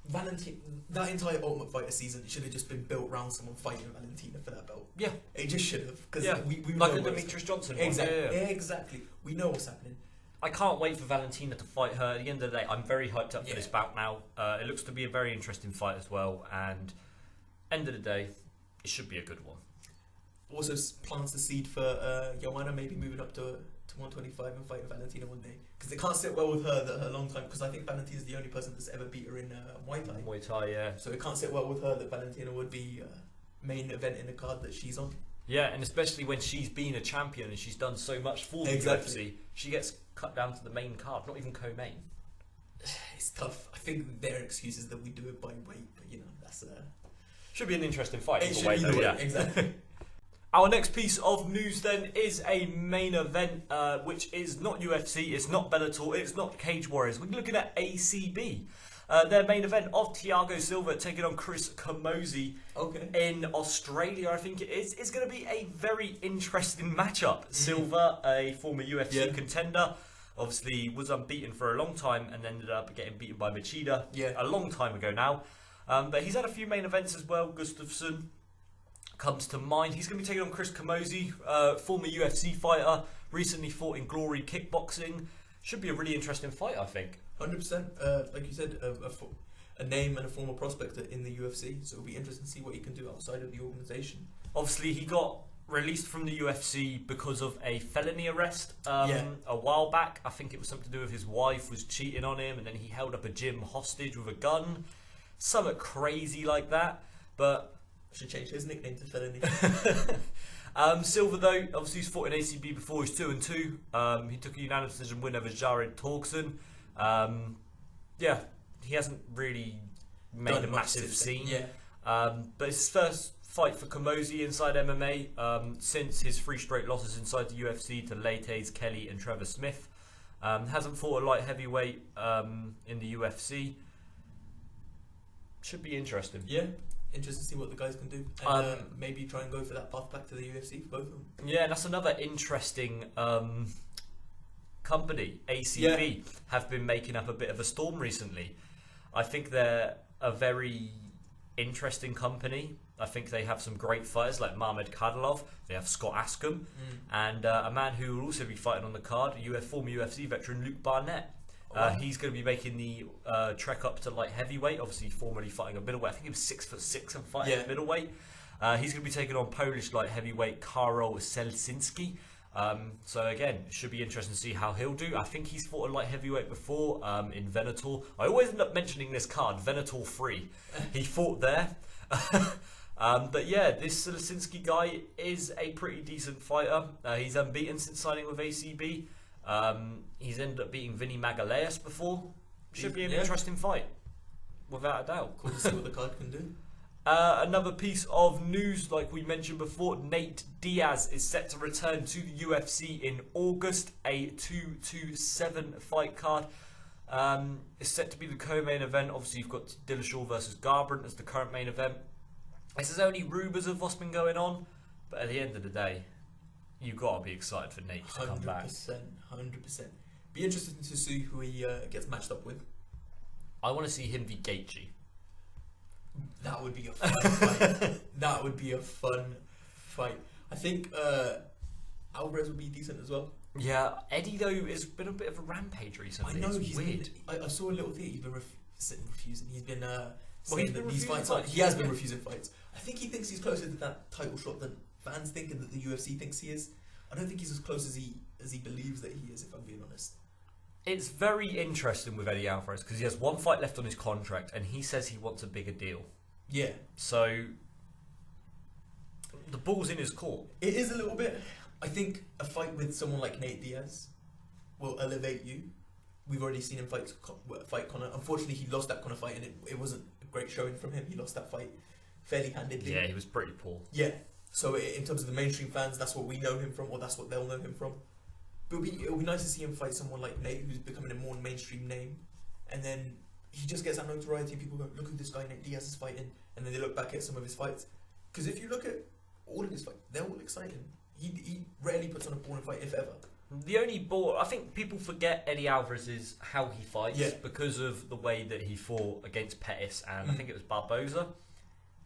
Valentina, that entire Ultimate Fighter season should have just been built around someone fighting Valentina for that belt. Yeah. It just should have. Because we like the Demetrius Johnson one. Exactly. Yeah, exactly. We know what's happening. I can't wait for Valentina to fight her. At the end of the day, I'm very hyped up for this bout now. It looks to be a very interesting fight as well. And end of the day, it should be a good one. Also plants the seed for Joanna maybe moving up to 125 and fighting Valentina one day. Because it can't sit well with her that her long time... Because I think Valentina's the only person that's ever beat her in Muay Thai. Muay Thai, yeah. So it can't sit well with her that Valentina would be main event in the card that she's on. Yeah, and especially when she's been a champion and she's done so much for the UFC, she gets cut down to the main card, not even co-main. It's tough. I think their excuse is that we do it by weight, but you know, that's... Should be an interesting fight. It should be either way, exactly. Our next piece of news then is a main event, which is not UFC, it's not Bellator, it's not Cage Warriors. We're looking at ACB. Their main event of Thiago Silva taking on Chris Camozzi in Australia, I think it is. It's going to be a very interesting matchup. Silva, a former UFC contender, obviously was unbeaten for a long time and ended up getting beaten by Machida a long time ago now. But he's had a few main events as well. Gustafsson comes to mind. He's going to be taking on Chris Camozzi, former UFC fighter, recently fought in Glory Kickboxing. Should be a really interesting fight, I think. 100%. Like you said, a name and a former prospect in the UFC, so it'll be interesting to see what he can do outside of the organisation. Obviously, he got released from the UFC because of a felony arrest a while back. I think it was something to do with his wife was cheating on him, and then he held up a gym hostage with a gun. Something crazy like that. But Should change his nickname to Felony. Silva, though, obviously he's fought in ACB before. He's 2-2. He took a unanimous decision win over Jared Torgson. Yeah, he hasn't really made a massive scene. Yeah. But it's his first fight for Kamosi inside MMA since his 3 straight losses inside the UFC to Leites, Kelly and Trevor Smith. Hasn't fought a light heavyweight in the UFC. Should be interesting. Yeah, interesting to see what the guys can do. And maybe try and go for that path back to the UFC for both of them. Yeah, and that's another interesting company. ACB have been making up a bit of a storm recently. I think they're a very interesting company. I think they have some great fighters like Mahmed Kadylov. They have Scott Askham and a man who will also be fighting on the card, former UFC veteran Luke Barnett. He's going to be making the trek up to light heavyweight. Obviously, formerly fighting a middleweight. I think he was 6'6" and fighting at middleweight. He's going to be taking on Polish light heavyweight Karol Selsinski. So again, it should be interesting to see how he'll do. I think he's fought a light heavyweight before in Venator. I always end up mentioning this card, Venator 3. He fought there. But yeah, this Selsinski guy is a pretty decent fighter. He's unbeaten since signing with ACB. He's ended up beating Vinny Magalhaes before. Should be an interesting fight, without a doubt. Cool to see what the card can do. Another piece of news, like we mentioned before, Nate Diaz is set to return to the UFC in August. A 2-7 fight card is set to be the co-main event. Obviously, you've got Dillashaw versus Garbrandt as the current main event. This is only rumours of what's been going on, but at the end of the day, you've got to be excited for Nate to come back. 100%. Be interested to see who he gets matched up with. I want to see him v Gaethje. That would be a fun fight. That would be a fun fight. I think Alvarez would be decent as well. Yeah, Eddie though has been a bit of a rampage recently. I know, it's weird. I saw a little thing. He's been refusing. He's been he's been these fights. fights. He has been refusing fights. I think he thinks he's closer to that title shot than fans think and that the UFC thinks he is. I don't think he's as close as he believes that he is, if I'm being honest. It's very interesting with Eddie Alvarez because he has 1 fight left on his contract and he says he wants a bigger deal. Yeah. So the ball's in his court. It is a little bit. I think a fight with someone like Nate Diaz will elevate you. We've already seen him fight Conor. Unfortunately, he lost that Conor fight and it wasn't a great showing from him. He lost that fight fairly handedly. Yeah, he was pretty poor. Yeah. So in terms of the mainstream fans, that's what we know him from, or that's what they'll know him from. But it'll be nice to see him fight someone like Nate, who's becoming a more mainstream name, and then he just gets that notoriety. And people go, "Look who this guy Nate Diaz is fighting," and then they look back at some of his fights. Because if you look at all of his fights, they're all exciting. He rarely puts on a boring fight, if ever. The only ball I think people forget Eddie Alvarez is how he fights because of the way that he fought against Pettis and I think it was Barboza.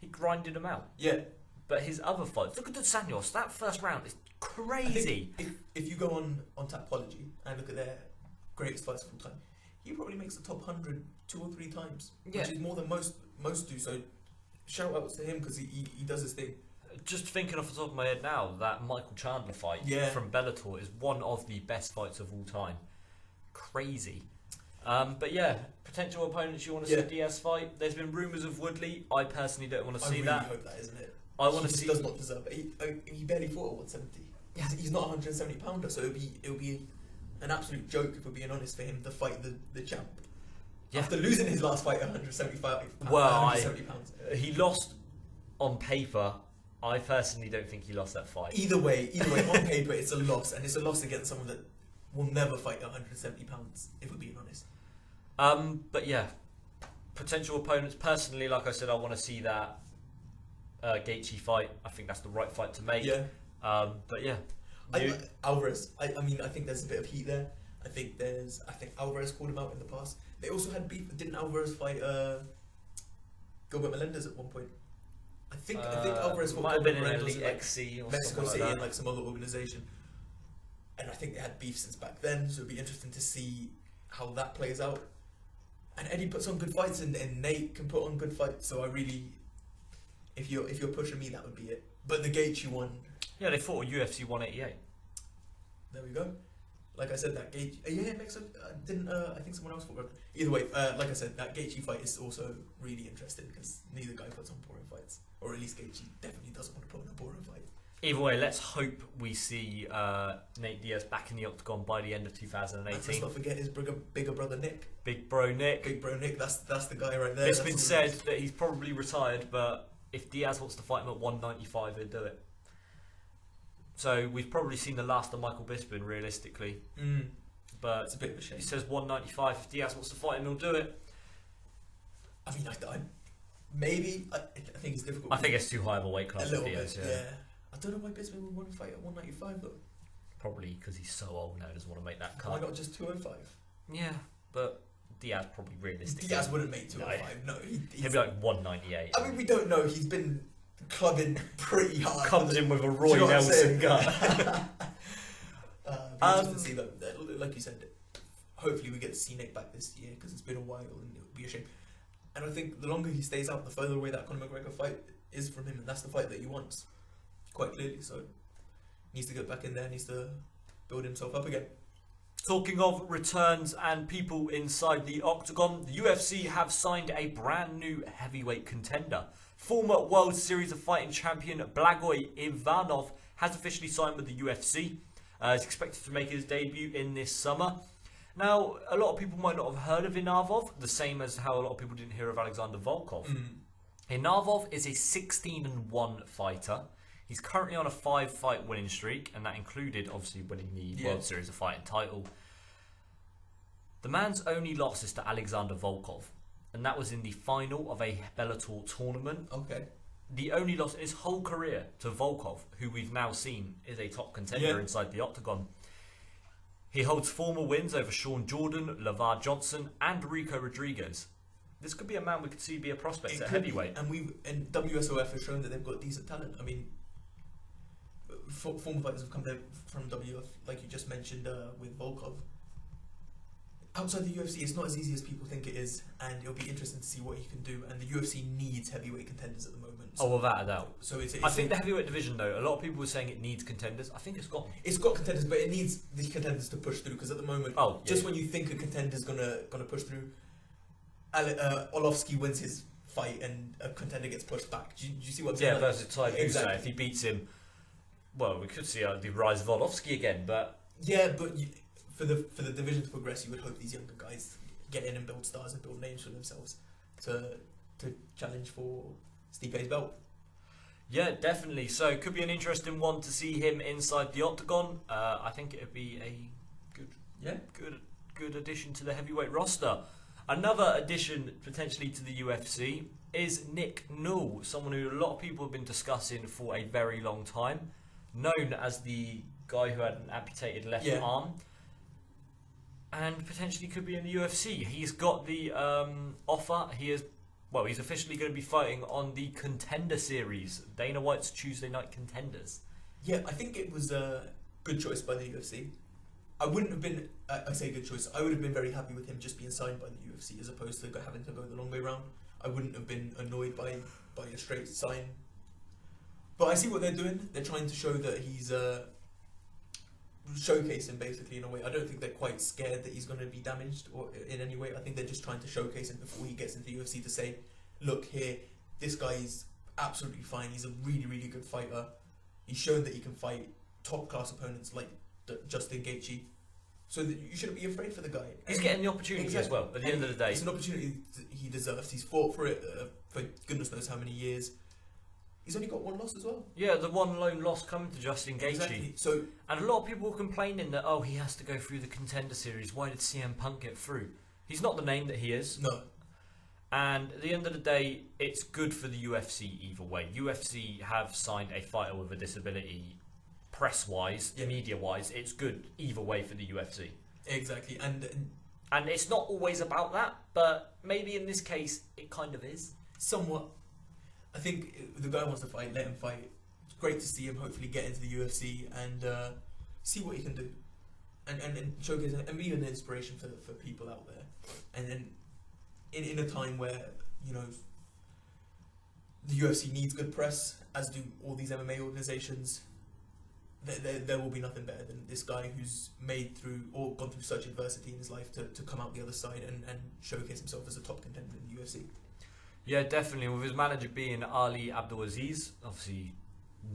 He grinded him out. Yeah. But his other fights, look at Dos Anjos, that first round is crazy. If you go on Tapology and look at their greatest fights of all time, he probably makes the top 100 2 or 3 times, which is more than most do. So shout outs to him because he does his thing. Just thinking off the top of my head now, that Michael Chandler fight from Bellator is one of the best fights of all time. Crazy. But yeah, potential opponents you want to see Diaz fight. There's been rumours of Woodley. I personally don't want to see that. I really hope that, isn't it? I want to see. He does not deserve it. He barely fought at 170. Yeah. He's not a 170 pounder, so it'll be an absolute joke, if we're being honest, for him to fight the champ. Yeah. After losing his last fight at 170 pounds. He lost on paper. I personally don't think he lost that fight. Either way, on paper it's a loss, and it's a loss against someone that will never fight at 170 pounds, if we're being honest. But yeah, potential opponents. Personally, like I said, I want to see that Gaethje fight. I think that's the right fight to make. Yeah. But yeah, Alvarez. I mean, I think there's a bit of heat there. I think Alvarez called him out in the past. They also had beef. Didn't Alvarez fight Gilbert Melendez at one point? I think Alvarez fought Gilbert Melendez in XC or Mexico like City that. and like some other organisation. And I think they had beef since back then, so it'd be interesting to see how that plays out. And Eddie puts on good fights, and Nate can put on good fights. So I really, if you're pushing me, that would be it. But the Gaethje one, yeah, they fought at UFC 188. there we go. like I said, that Gaethje, yeah, it makes didn't I think someone else fought. Either way, like I said, that Gaethje fight is also really interesting because neither guy puts on boring fights, or at least Gaethje definitely doesn't want to put on a boring fight. Either way, let's hope we see Nate Diaz back in the octagon by the end of 2018. And let's not forget his bigger brother Nick. Big bro Nick. Big bro Nick, that's the guy right there. It's been said that he's probably retired, but if Diaz wants to fight him at 195, he'll do it. So we've probably seen the last of Michael Bisping, realistically. But it's a bit of a shame. He says 195. If Diaz wants to fight him, he'll do it. I mean, maybe. I think it's difficult. I think it's too high of a weight class for Diaz. Bit, yeah. I don't know why Bisping would want to fight at 195 though. Probably because he's so old now, doesn't want to make that cut. Why not just 205? Yeah, but Diaz probably realistically. Diaz wouldn't make 205. No, he'll be like 198. I mean, we don't know. He's been clubbing pretty hard. Comes in with a Roy Nelson gun. Interesting to see though. Like you said, hopefully we get to see Nick back this year because it's been a while and it would be a shame. And I think the longer he stays out, the further away that Conor McGregor fight is from him, and that's the fight that he wants, quite clearly. So he needs to get back in there, needs to build himself up again. Talking of returns and people inside the octagon, the UFC have signed a brand new heavyweight contender. Former World Series of Fighting champion Blagoy Ivanov has officially signed with the UFC. He's expected to make his debut in this summer. Now, a lot of people might not have heard of Ivanov, the same as how a lot of people didn't hear of Alexander Volkov. Ivanov is a 16-1 fighter. He's currently on a 5-fight winning streak, and that included, obviously, winning the World Series of Fighting title. The man's only loss is to Alexander Volkov, and that was in the final of a Bellator tournament. Okay. The only loss in his whole career to Volkov, who we've now seen is a top contender inside the octagon. He holds former wins over Sean Jordan, LeVar Johnson, and Rico Rodriguez. This could be a man we could see be a prospect at heavyweight. And WSOF has shown that they've got decent talent. I mean, former fighters have come there from WF, like you just mentioned with Volkov. Outside the UFC, it's not as easy as people think it is, and it'll be interesting to see what he can do. And the UFC needs heavyweight contenders at the moment. So, without a doubt. So I think the heavyweight division, though, a lot of people were saying it needs contenders. I think it's got contenders, but it needs the contenders to push through. Because at the moment, just when you think a contender's gonna push through, Orlovsky wins his fight and a contender gets pushed back. Do you see what I'm saying? Yeah, versus Ty Exactly. If he beats him, well, we could see the rise of Orlovsky again, but for the division to progress, you would hope these younger guys get in and build stars and build names for themselves to challenge for Stipe's belt. Yeah, definitely. So it could be an interesting one to see him inside the octagon. I think it would be a good addition to the heavyweight roster. Another addition potentially to the UFC is Nick Newell, someone who a lot of people have been discussing for a very long time, known as the guy who had an amputated left arm, and potentially could be in the UFC. He's got the offer. He's officially going to be fighting on the Contender Series, Dana White's Tuesday Night Contenders. Yeah, I think it was a good choice by the UFC. I wouldn't have been, I say good choice, I would have been very happy with him just being signed by the UFC as opposed to having to go the long way round. I wouldn't have been annoyed by a straight sign. But I see what they're doing. They're trying to show that he's showcase him basically in a way. I don't think they're quite scared that he's going to be damaged or in any way. I think they're just trying to showcase him before he gets into the UFC to say, look here, this guy is absolutely fine. He's a really, really good fighter. He's shown that he can fight top class opponents like Justin Gaethje. So that you shouldn't be afraid for the guy. He's getting the opportunity as well. At the end of the day, it's an opportunity he deserves. He's fought for it for goodness knows how many years. He's only got one loss as well. Yeah, the one lone loss coming to Justin Gaethje. Exactly. So, and a lot of people were complaining that he has to go through the Contender Series. Why did CM Punk get through? He's not the name that he is. No. And at the end of the day, it's good for the UFC either way. UFC have signed a fighter with a disability. Press-wise, media-wise, it's good either way for the UFC. Exactly, and it's not always about that, but maybe in this case, it kind of is. Somewhat. I think if the guy wants to fight, let him fight. It's great to see him hopefully get into the UFC and see what he can do, and showcase and be an inspiration for people out there. And then in a time where the UFC needs good press, as do all these MMA organizations. there will be nothing better than this guy who's made through or gone through such adversity in his life to come out the other side and showcase himself as a top contender in the UFC. Yeah, definitely. With his manager being Ali Abdelaziz, obviously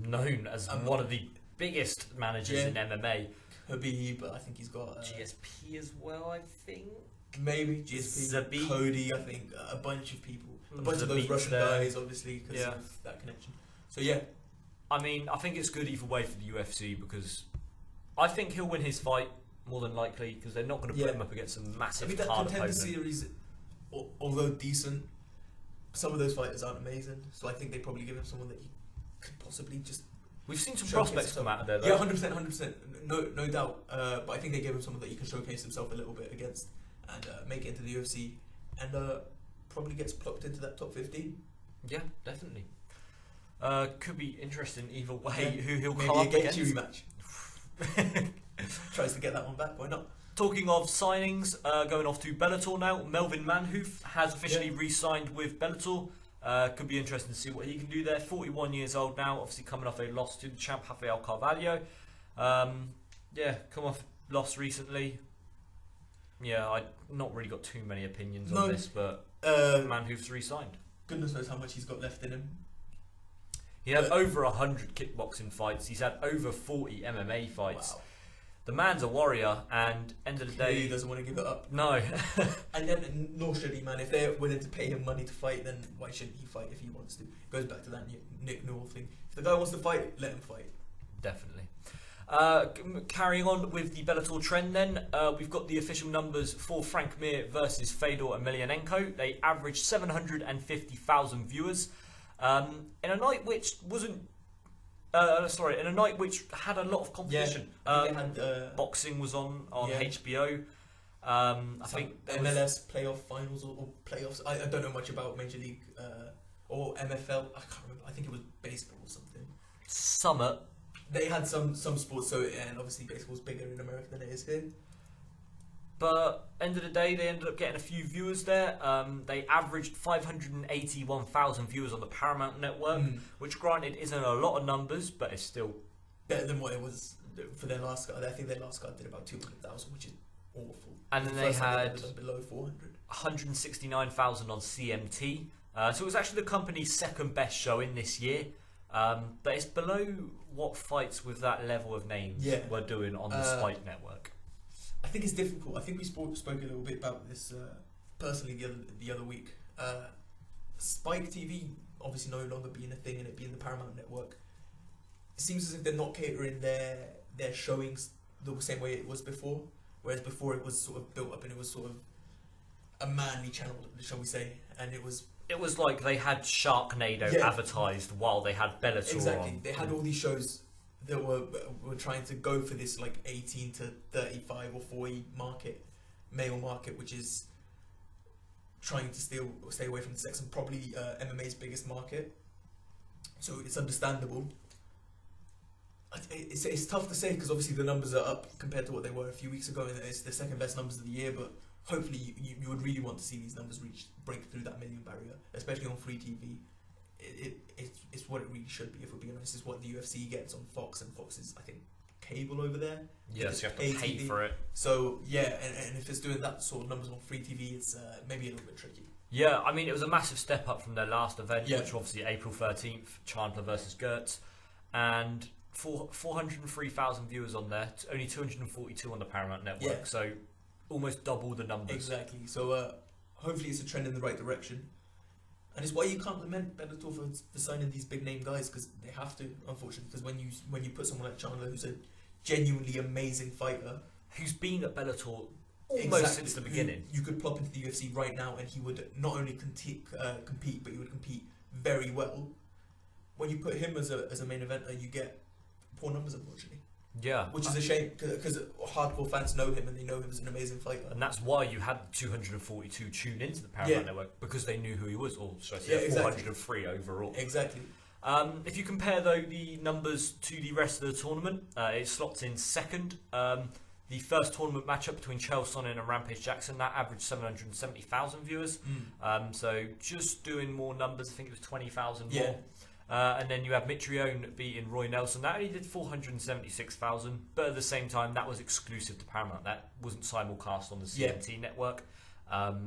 known as one of the biggest managers in MMA. Habib, I think he's got GSP as well, I think. Maybe GSP, Zabit. Cody, I think a bunch of people, a bunch of those Russian guys, obviously, because of that connection. So yeah, I mean, I think it's good either way for the UFC because I think he'll win his fight more than likely because they're not going to put him up against some massive that hard contender opponent. series, although decent, some of those fighters aren't amazing. So I think they probably give him someone that he could possibly just. We've seen some prospects come out of there, though. Yeah, 100%, no doubt. But I think they gave him someone that he can showcase himself a little bit against and make it into the UFC and probably gets plucked into that top 15. Yeah, definitely. Could be interesting either way. Who he'll maybe come up a against. rematch. Tries to get that one back. Why not? Talking of signings, going off to Bellator now. Melvin Manhoef has officially re-signed with Bellator. Could be interesting to see what he can do there. 41 years old now, obviously coming off a loss to the champ Rafael Carvalho. Come off loss recently. Yeah, I not really got too many opinions on this, but Manhoef's re-signed. Goodness knows how much he's got left in him. He had over 100 kickboxing fights. He's had over 40 MMA fights. Wow. The man's a warrior, and end of the day, He doesn't want to give it up. No. And then, nor should he, man. If they're willing to pay him money to fight, then why shouldn't he fight if he wants to? Goes back to that Nick Newell thing. If the guy wants to fight, let him fight. Definitely. Carrying on with the Bellator trend then, we've got the official numbers for Frank Mir versus Fedor Emelianenko. They averaged 750,000 viewers in a night which wasn't... in a night which had a lot of competition. Boxing was on HBO. I think MLS playoff finals or playoffs. I don't know much about Major League or MFL. I can't remember. I think it was baseball or something. Summit. They had some sports, and obviously baseball's bigger in America than it is here. But end of the day, they ended up getting a few viewers there. They averaged 581,000 viewers on the Paramount Network, which granted isn't a lot of numbers, but it's still better than what it was for their last card. I think their last card did about 200,000, which is awful. And then they had below 400. 169,000 on CMT. So it was actually the company's second best showing this year. But it's below what fights with that level of names were doing on the Spike Network. I think it's difficult. I think we spoke a little bit about this personally the other week. Spike TV obviously no longer being a thing and it being the Paramount Network. It seems as if they're not catering their showings the same way it was before. Whereas before it was sort of built up and it was sort of a manly channel, shall we say, and it was like they had Sharknado advertised while they had Bellator Exactly. on. They had all these shows that were trying to go for this like 18 to 35 or 40 male market, which is trying to stay away from the sex and probably MMA's biggest market. So it's understandable. It's tough to say because obviously the numbers are up compared to what they were a few weeks ago, and it's the second best numbers of the year. But hopefully you would really want to see these numbers break through that million barrier, especially on free TV. It's what it really should be, if we're being honest. It's what the UFC gets on Fox, and Fox is, I think, cable over there. Yes, you have to pay for it. So yeah, and if it's doing that sort of numbers on free TV, it's maybe a little bit tricky. Yeah, I mean, it was a massive step up from their last event, which was obviously April 13th, Chandler versus Gertz, and 403,000 viewers on there, only 242 on the Paramount Network, so almost double the numbers. Exactly. So hopefully it's a trend in the right direction. And it's why you compliment Bellator for signing these big name guys, because they have to, unfortunately. Because when you put someone like Chandler, who's a genuinely amazing fighter, who's been at Bellator almost since the beginning, you could plop into the UFC right now, and he would not only compete, but he would compete very well. When you put him as a main eventer, you get poor numbers, unfortunately. Yeah, which is a shame because hardcore fans know him and they know him as an amazing fighter. And that's why you had 242 tune into the Paramount Network, because they knew who he was. Or should I say 403 overall. Exactly. If you compare though the numbers to the rest of the tournament, it slots in second. The first tournament matchup between Chael Sonnen and Rampage Jackson, that averaged 770,000 viewers. So just doing more numbers. I think it was 20,000 more. And then you have Mitrione beating Roy Nelson. That only did 476,000, but at the same time, that was exclusive to Paramount. That wasn't simulcast on the CMT network.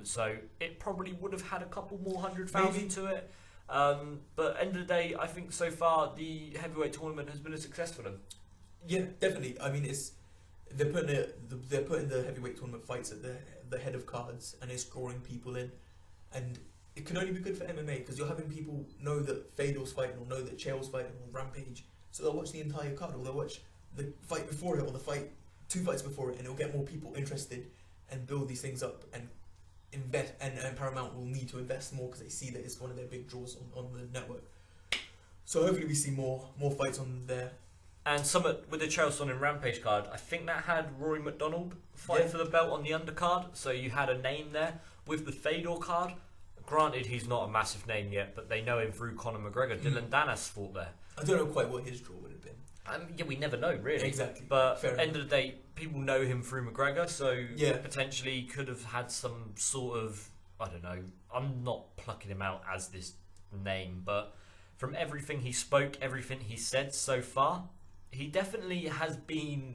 So it probably would have had a couple more 100,000 to it. But end of the day, I think so far the heavyweight tournament has been a success for them. Yeah, definitely. I mean, they're putting the heavyweight tournament fights at the head of cards, and it's drawing people in, and it can only be good for MMA because you're having people know that Fedor's fighting, or know that Chael's fighting, or Rampage, so they'll watch the entire card, or they'll watch the fight before it, or the fight 2 fights before it, and it'll get more people interested and build these things up and invest. And Paramount will need to invest more because they see that it's one of their big draws on the network. So hopefully we see more fights on there. And Summit with the Chael and Rampage card, I think that had Rory McDonald fighting for the belt on the undercard, so you had a name there. With the Fedor card, granted he's not a massive name yet, but they know him through Conor McGregor. Dylan Danas fought there. I don't know quite what his draw would have been. Yeah, we never know really. Exactly. But at the end of the day, people know him through McGregor, so yeah, potentially could have had some sort of, I don't know, I'm not plucking him out as this name, but from everything he spoke, everything he said so far, he definitely has been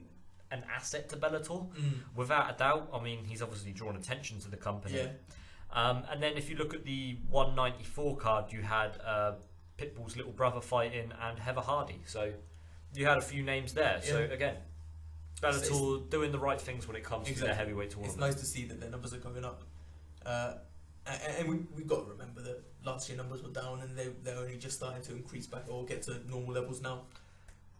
an asset to Bellator, without a doubt. I mean, he's obviously drawn attention to the company. Yeah. And then if you look at the 194 card, you had Pitbull's little brother fighting and Heather Hardy. So you had a few names there. Yeah. So again, Bellator doing the right things when it comes to their heavyweight tournament. It's nice to see that their numbers are going up. And we've got to remember that last year numbers were down, and they're only just starting to increase back or get to normal levels now.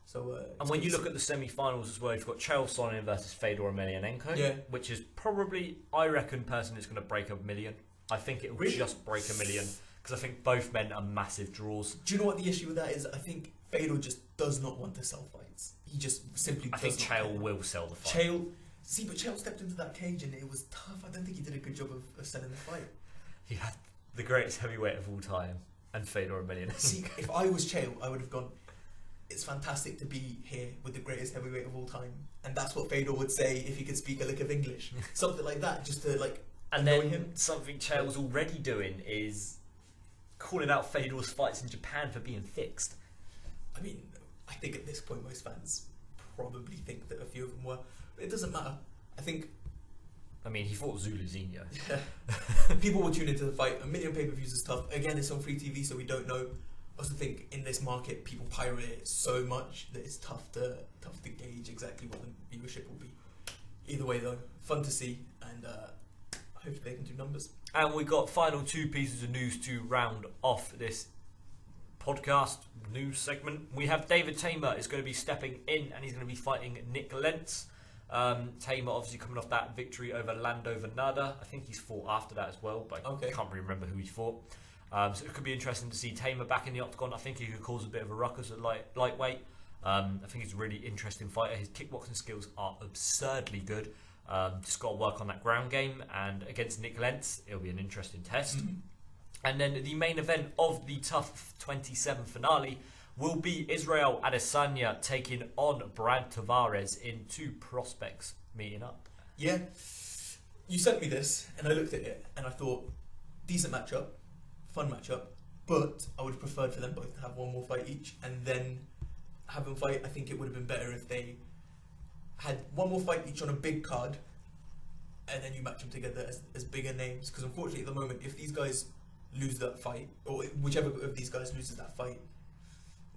So, and when you look at the semi-finals as well, you've got Chael Sonnen versus Fedor Emelianenko, which is probably, I reckon, personally, it's going to break 1 million. I think it will just break 1 million because I think both men are massive draws. Do you know what the issue with that is? I think Fedor just does not want to sell fights. He just simply. I think Chael will sell the fight. But Chael stepped into that cage and it was tough. I don't think he did a good job of selling the fight. He had the greatest heavyweight of all time and Fedor Emelianenko. See, if I was Chael, I would have gone, it's fantastic to be here with the greatest heavyweight of all time, and that's what Fedor would say if he could speak a lick of English, something like that, just to like. And then something Chael's already doing is calling out Fedor's fights in Japan for being fixed. I mean, I think at this point most fans probably think that a few of them were, but it doesn't matter. I mean, he fought Zuluzinho. Yeah. People will tune into the fight. 1 million pay-per-views is tough. Again, it's on free TV, so we don't know. I also think in this market, people pirate it so much that it's tough to gauge exactly what the viewership will be. Either way, though, fun to see, and hopefully they can do numbers. And we got final 2 pieces of news to round off this podcast news segment. We have David Tamer is going to be stepping in, and he's going to be fighting Nick Lentz. Tamer obviously coming off that victory over Lando Venada. I think he's fought after that as well, but I can't really remember who he fought. So it could be interesting to see Tamer back in the octagon. I think he could cause a bit of a ruckus at lightweight. I think he's a really interesting fighter. His kickboxing skills are absurdly good. Just got to work on that ground game. And against Nick Lentz, it'll be an interesting test. And then the main event of the TUF 27 finale will be Israel Adesanya taking on Brad Tavares in 2 prospects meeting up. Yeah, you sent me this, and I looked at it, and I thought, decent matchup. Fun matchup, but I would have preferred for them both to have 1 more fight each and then have them fight. I think it would have been better if they had 1 more fight each on a big card and then you match them together as bigger names, because unfortunately at the moment, if these guys lose that fight, or whichever of these guys loses that fight,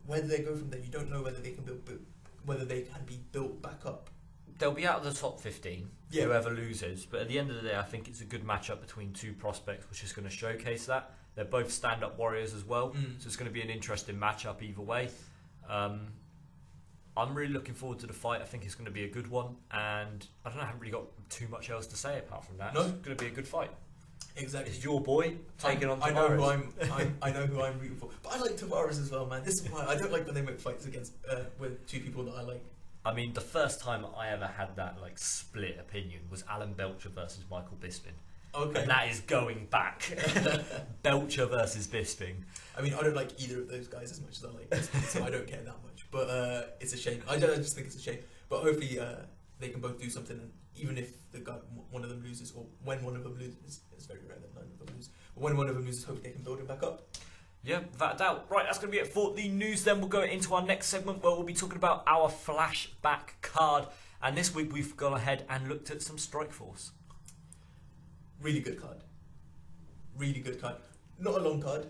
where do they go from there? You don't know whether they can be built back up. They'll be out of the top 15, whoever loses, but at the end of the day I think it's a good matchup between 2 prospects, which is going to showcase that. They're both stand-up warriors as well, so it's going to be an interesting matchup either way. I'm really looking forward to the fight. I think it's going to be a good one, and I don't know, I haven't really got too much else to say apart from that. No. It's going to be a good fight. Exactly. It's your boy taking on Tavares. I know who I'm rooting for, but I like Tavares as well, man. This is why I don't like when they make fights against with 2 people that I like. I mean, the first time I ever had that like split opinion was Alan Belcher versus Michael Bisping. Okay. And that is going back. Belcher versus Bisping. I mean, I don't like either of those guys as much as I like Bisping, so I don't care that much. But it's a shame. I just think it's a shame. But hopefully they can both do something, and even if one of them loses, or when one of them loses, it's very rare that none of them lose. But when one of them loses, hopefully they can build him back up. Yeah, without a doubt. Right, that's going to be it for the news then. We'll go into our next segment where we'll be talking about our flashback card. And this week we've gone ahead and looked at some Strikeforce. Really good card. Really good card. Not a long card.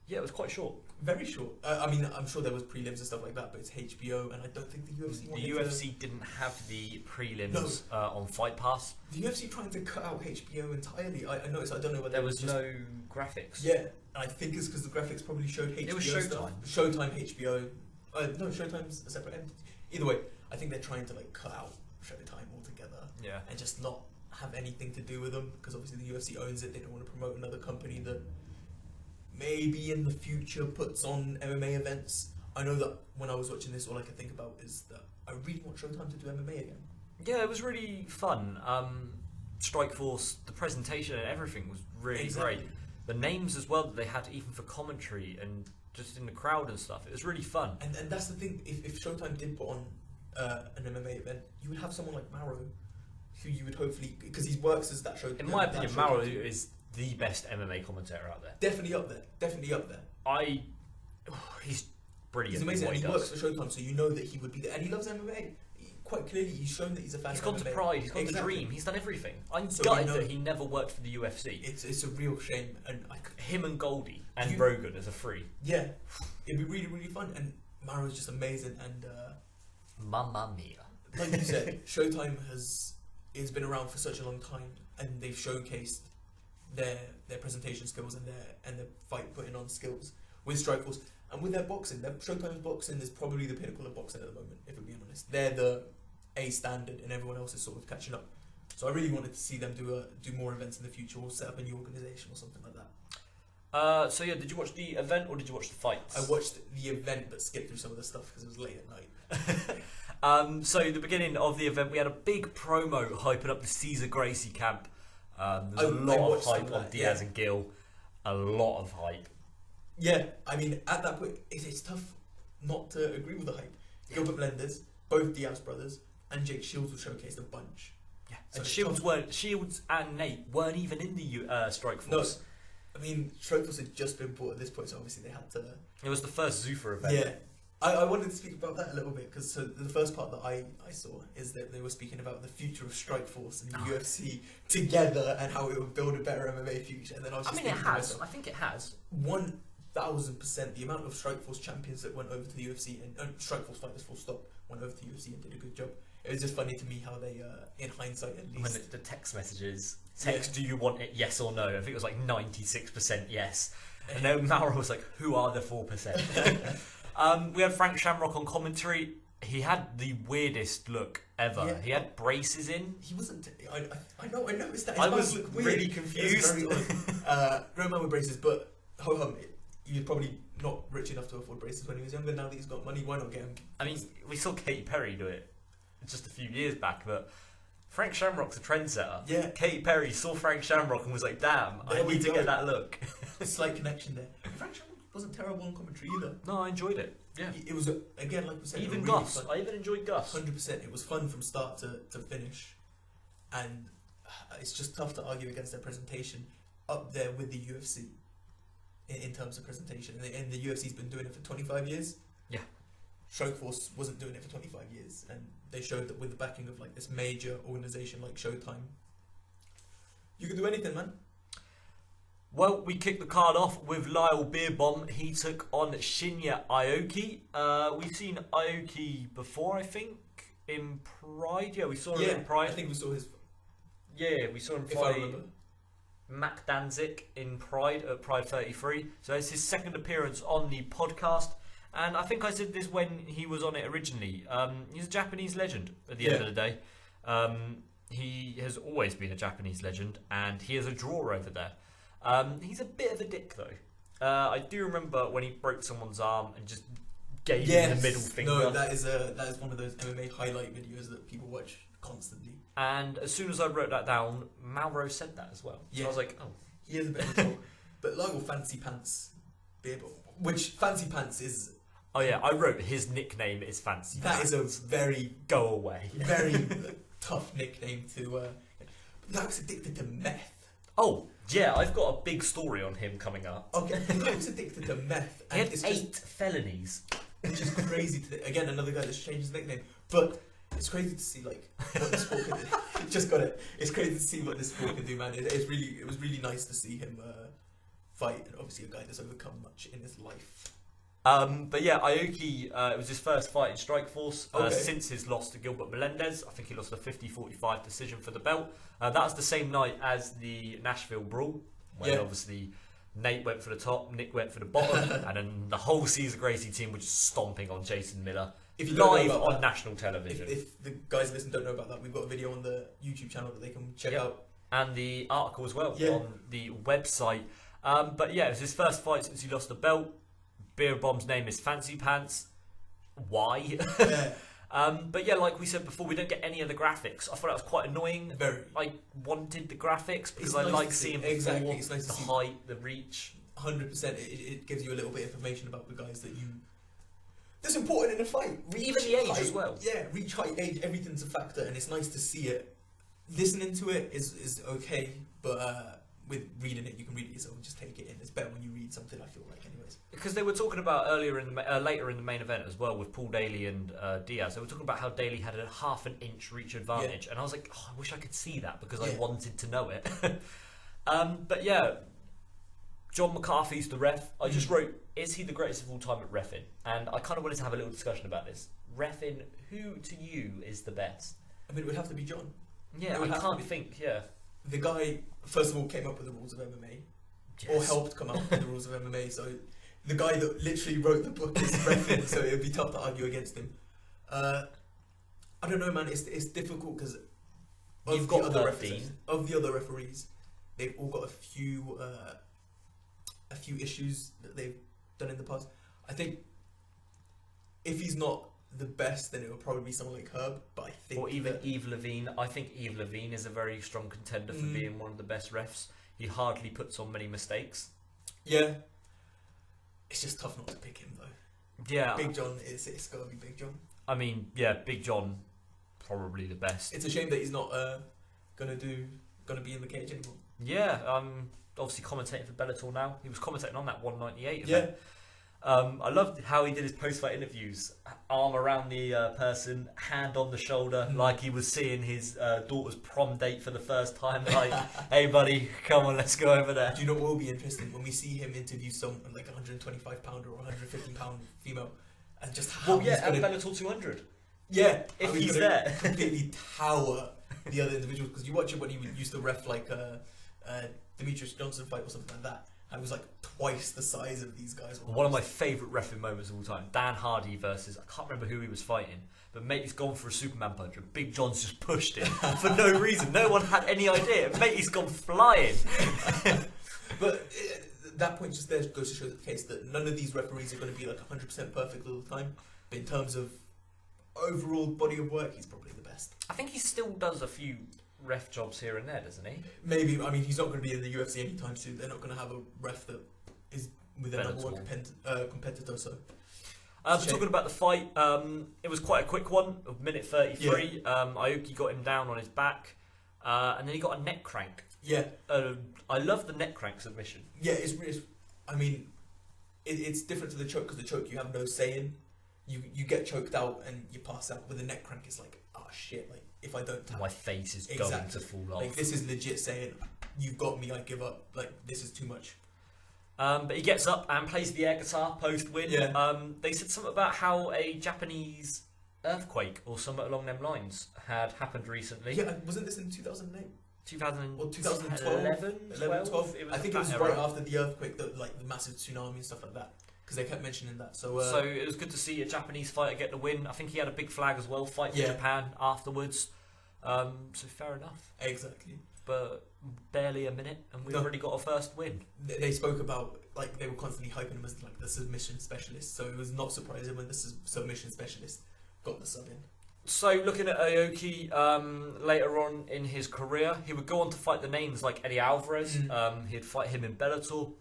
Yeah, it was quite short. Very short. I mean, I'm sure there was prelims and stuff like that, but it's HBO, and I don't think the UFC wanted The UFC didn't have the prelims on Fight Pass. The UFC trying to cut out HBO entirely. I noticed. I don't know whether there was no graphics. Yeah, I think it's because the graphics probably showed HBO. It was Showtime. Stuff. Showtime HBO. No, Showtime's a separate entity. Either way, I think they're trying to like cut out Showtime altogether. Yeah. And just not have anything to do with them because obviously the UFC owns it. They don't want to promote another company that maybe in the future puts on MMA events. I know that when I was watching this, all I could think about is that I really want Showtime to do MMA again. Yeah, it was really fun. Strikeforce, the presentation and everything was really great. The names as well that they had even for commentary and just in the crowd and stuff. It was really fun. And that's the thing. If Showtime did put on an MMA event, you would have someone like Maro, who you would hopefully, because he works as that show. In my opinion, Maro is the best MMA commentator out there. Definitely up there. Definitely up there. He's brilliant. He's amazing. And he works for Showtime, so you know that he would be there. And he loves MMA. Quite clearly, he's shown that he's a fan of MMA. He's gone to Pride. He's gone to Dream. He's done everything. I'm gutted that he never worked for the UFC. It's a real shame. And him and Goldie and Rogan as a free. Yeah, it'd be really, really fun. And Maro's just amazing. And Mamma mia. Like you said, Showtime has been around for such a long time, and they've showcased their presentation skills and their fight putting on skills with Strikeforce and with their boxing. Showtime's boxing is probably the pinnacle of boxing at the moment, if we're being honest. They're the A standard, and everyone else is sort of catching up. So I really wanted to see them do more events in the future, or set up a new organisation or something like that. So yeah, did you watch the event or did you watch the fights? I watched the event, but skipped through some of the stuff because it was late at night. So the beginning of the event, we had a big promo hyping up the Cesar Gracie camp. There's a lot of hype on Diaz and Gill. A lot of hype. Yeah, I mean, at that point, it's tough not to agree with the hype. Gilbert Melendez, both Diaz brothers, and Jake Shields were showcased a bunch. Yeah, so and Shields and Nate weren't even in the Strikeforce. No, I mean, Strikeforce had just been bought at this point, so obviously they had to. It was the first Zuffa event. Yeah, I wanted to speak about that a little bit because the first part that I saw is that they were speaking about the future of Strikeforce and the UFC together and how it would build a better MMA future. And then I was just it has. I think it has. 1000%. The amount of Strikeforce champions that went over to the UFC and Strikeforce fighters full stop went over to the UFC and did a good job. It was just funny to me how they, in hindsight at least, when the text messages, do you want it? Yes or no? I think it was like 96% yes. And then Mara was like, who are the 4%? We had Frank Shamrock on commentary. He had the weirdest look ever. Yeah. He had braces in. He wasn't. I noticed that. I was really confused. Very grown man with braces, but ho hum. He was probably not rich enough to afford braces when he was younger. Now that he's got money, why not get him? I mean, we saw Katy Perry do it just a few years back, but Frank Shamrock's a trendsetter. Yeah. Katy Perry saw Frank Shamrock and was like, damn, I need to get that look. Slight connection there. Frank Shamrock wasn't terrible on commentary either. No, I enjoyed it. Yeah. It was, again, like we said, even really Gus. Fun. I even enjoyed Gus. 100%. It was fun from start to finish. And it's just tough to argue against their presentation up there with the UFC in terms of presentation. And the UFC's been doing it for 25 years. Yeah. Strikeforce wasn't doing it for 25 years. And they showed that with the backing of like this major organization like Showtime, you can do anything, man. Well, we kicked the card off with Lyle Beerbomb. He took on Shinya Aoki. We've seen Aoki before, I think, in Pride. Yeah, we saw him in Pride. I think we saw his... Yeah, we saw him fight Mac Danzig in Pride at Pride 33. So it's his second appearance on the podcast. And I think I said this when he was on it originally. He's a Japanese legend at the end of the day. He has always been a Japanese legend, and he is a draw over there. He's a bit of a dick though. I do remember when he broke someone's arm and just gave him the middle finger. No, that is one of those MMA highlight videos that people watch constantly. And as soon as I wrote that down, Malraux said that as well. So I was like, oh. He is a bit of a troll. But Lyle Fancy Pants Beerbomb, which Fancy Pants is... Oh yeah, I wrote his nickname is Fancy Pants. That is a very... Go away. Very tough nickname to... Lyle's addicted to meth. Oh, yeah, I've got a big story on him coming up. Okay, the guy was addicted to meth. He had it's 8 felonies. Which is crazy. Again, another guy that's changed his nickname. But it's crazy to see like what the sport can do. Just got it. It's crazy to see what this sport can do, man. It was really nice to see him fight, and obviously a guy that's overcome much in his life. But yeah, Aoki, it was his first fight in Strikeforce since his loss to Gilbert Melendez. I think he lost a 50-45 decision for the belt. That was the same night as the Nashville Brawl, when obviously Nate went for the top, Nick went for the bottom, and then the whole Cesar Gracie team was just stomping on Jason Miller. If you live on national television. If the guys listening don't know about that, we've got a video on the YouTube channel that they can check out. And the article as well on the website. But yeah, it was his first fight since he lost the belt. Beer Bomb's name is Fancy Pants. Why? Yeah. But yeah, like we said before, we don't get any of the graphics. I thought that was quite annoying. Very. I wanted the graphics because It's I nice like to see. seeing before, Exactly. It's nice to the see. height, the reach. 100%. It gives you a little bit of information about the guys that's important in a fight. Even the age height, as well. Yeah, reach, height, age, everything's a factor, and it's nice to see it. Listening to it is okay, but with reading it, you can read it yourself and just take it in. It's better when you read something, I feel like, anyways. Because they were talking about later in the main event as well with Paul Daley and Diaz. They were talking about how Daley had a half an inch reach advantage, and I was like, oh, I wish I could see that because I wanted to know it. But yeah, John McCarthy's the ref. I just wrote, is he the greatest of all time at reffing? And I kind of wanted to have a little discussion about this. Reffing, who to you is the best? I mean, it would have to be John. Yeah, I can't think, The guy, first of all, came up with the rules of MMA. Yes. Or helped come up with the rules of MMA. So the guy that literally wrote the book is reffing, so it would be tough to argue against him. I don't know, man. It's difficult because of the other referees, they've all got a few issues that they've done in the past. I think if he's not the best, then it would probably be someone like Herb. But I think, or even Yves Levine. I think Yves Levine is a very strong contender for being one of the best refs. He hardly puts on many mistakes. Yeah, it's just tough not to pick him though. Yeah, Big John it's got to be Big John. I mean, yeah, Big John, probably the best. It's a shame that he's not gonna be in the cage anymore. Yeah, obviously commentating for Bellator now. He was commentating on that 198 event. I loved how he did his post-fight interviews. Arm around the person, hand on the shoulder, like he was seeing his daughter's prom date for the first time. Like, hey buddy, come on, let's go over there. Do you know what will be interesting? When we see him interview some like 125 pounder or 150 pound female, and just how at Bellator 200. Yeah, if he's there, completely tower the other individuals, because you watch it when he used to ref like Demetrius Johnson fight or something like that. I was like twice the size of these guys. One of my favourite reffing moments of all time, Dan Hardy versus, I can't remember who he was fighting, but Matey's gone for a Superman punch and Big John's just pushed him for no reason. No one had any idea. Matey's gone flying. But that point just there goes to show the case that none of these referees are going to be like 100% perfect all the time. But in terms of overall body of work, he's probably the best. I think he still does a few ref jobs here and there, doesn't he? Maybe. I mean, he's not going to be in the UFC anytime soon. They're not going to have a ref that is with their number one competitor. So, talking about the fight, it was quite a quick one, a minute 33. Aoki got him down on his back, and then he got a neck crank. Yeah. I love the neck crank submission. Yeah, I mean, it's different to the choke, because the choke you have no say in. You get choked out and you pass out. With a neck crank, it's like, oh shit, like, if I don't tap, my face is going to fall off. Like, this is legit saying, you've got me, I give up. Like, this is too much. But he gets up and plays the air guitar post-win. Yeah. They said something about how a Japanese earthquake or something along them lines had happened recently. Yeah, wasn't this in 2008? 2012? 11, 12? I think it was era. right after the earthquake, the massive tsunami and stuff like that. Because they kept mentioning that. So it was good to see a Japanese fighter get the win. I think he had a big flag as well, fight for Japan afterwards. So fair enough. Exactly. But barely a minute and we've already got a first win. They spoke about, like, they were constantly hyping him as like the submission specialist. So it was not surprising when the submission specialist got the sub in. So looking at Aoki later on in his career, he would go on to fight the names like Eddie Alvarez. He'd fight him in Bellator.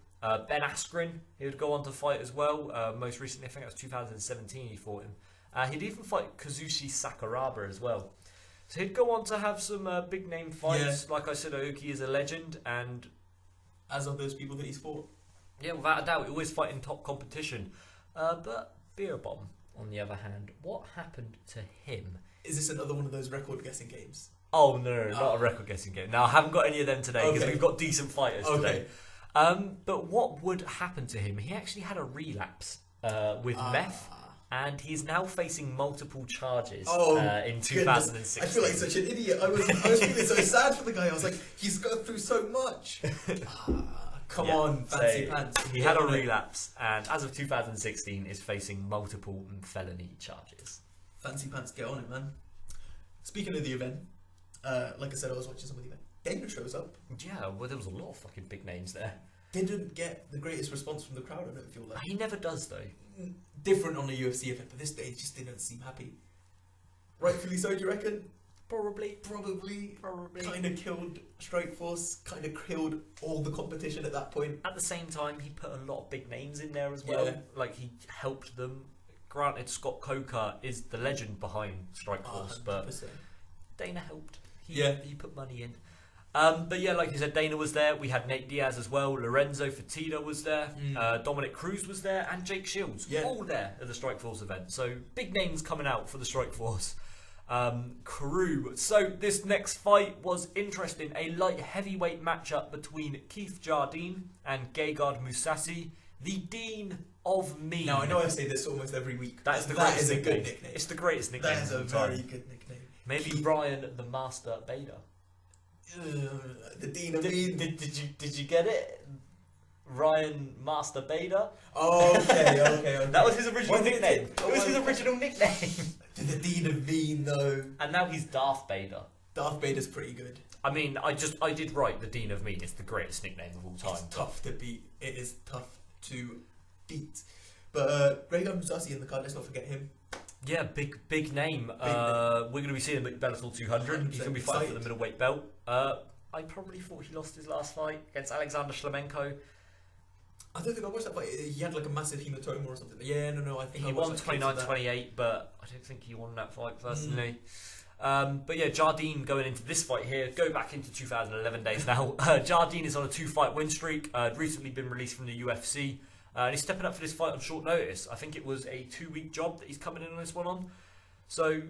Ben Askren, he would go on to fight as well. Most recently, I think it was 2017, he fought him. He'd even fight Kazushi Sakuraba as well. So he'd go on to have some big name fights. Like I said, Aoki is a legend, and as are those people that he's fought. Yeah, without a doubt, always fighting top competition. But Beer Bomb, on the other hand, what happened to him? Is this another one of those record guessing games? Oh no, not a record guessing game. Now I haven't got any of them today because we've got decent fighters today. But what would happen to him? He actually had a relapse with meth. And he's now facing multiple charges in 2016. I feel like such an idiot. I was feeling so sad for the guy. I was like, he's gone through so much. Come on, fancy pants. He had a relapse, and as of 2016, is facing multiple felony charges. Fancy pants, get on it, man. Speaking of the event, like I said, I was watching some of the event. Dana shows up. Yeah, well, there was a lot of fucking big names there. Didn't get the greatest response from the crowd, I don't feel like. He never does, though. Different on a UFC event, but this day he just didn't seem happy. Rightfully so, do you reckon? Probably. Kind of killed Strikeforce, kind of killed all the competition at that point. At the same time, he put a lot of big names in there as well. Yeah. Like, he helped them. Granted, Scott Coker is the legend behind Strikeforce, but Dana helped. He put money in. But yeah, like you said, Dana was there. We had Nate Diaz as well. Lorenzo Fertitta was there. Dominic Cruz was there, and Jake Shields, all there at the Strikeforce event. So big names coming out for the Strikeforce crew. So this next fight was interesting. A light heavyweight matchup between Keith Jardine and Gegard Mousasi, the Dean of Mean. Now I know I say this almost every week. That is a good nickname. It's the greatest nickname. That is a very good nickname. Maybe Brian the Master Bader. The Dean of Mean. Did you get it? Ryan Master Bader. Oh, okay. That was his original nickname. It was his original nickname. The Dean of Mean, though. And now he's Darth Bader. Darth Bader's pretty good. I mean, I did write the Dean of Mean. It's the greatest nickname of all time. It's tough to beat. It is tough to beat. But Gegard Mousasi in the card. Let's not forget him. Yeah, big name. We're going to be seeing him at Bellator 200. He's going to be fighting for the middleweight belt. I probably thought he lost his last fight against Alexander Shlemenko. I don't think I watched that fight. He had like a massive hematoma or something. Yeah, no. I think he won 29-28, but I don't think he won that fight personally. But yeah, Jardine going into this fight here. Go back into 2011 days now. Jardine is on a 2-fight win streak. Recently been released from the UFC. And he's stepping up for this fight on short notice. I think it was a 2-week job that he's coming in on this one on. So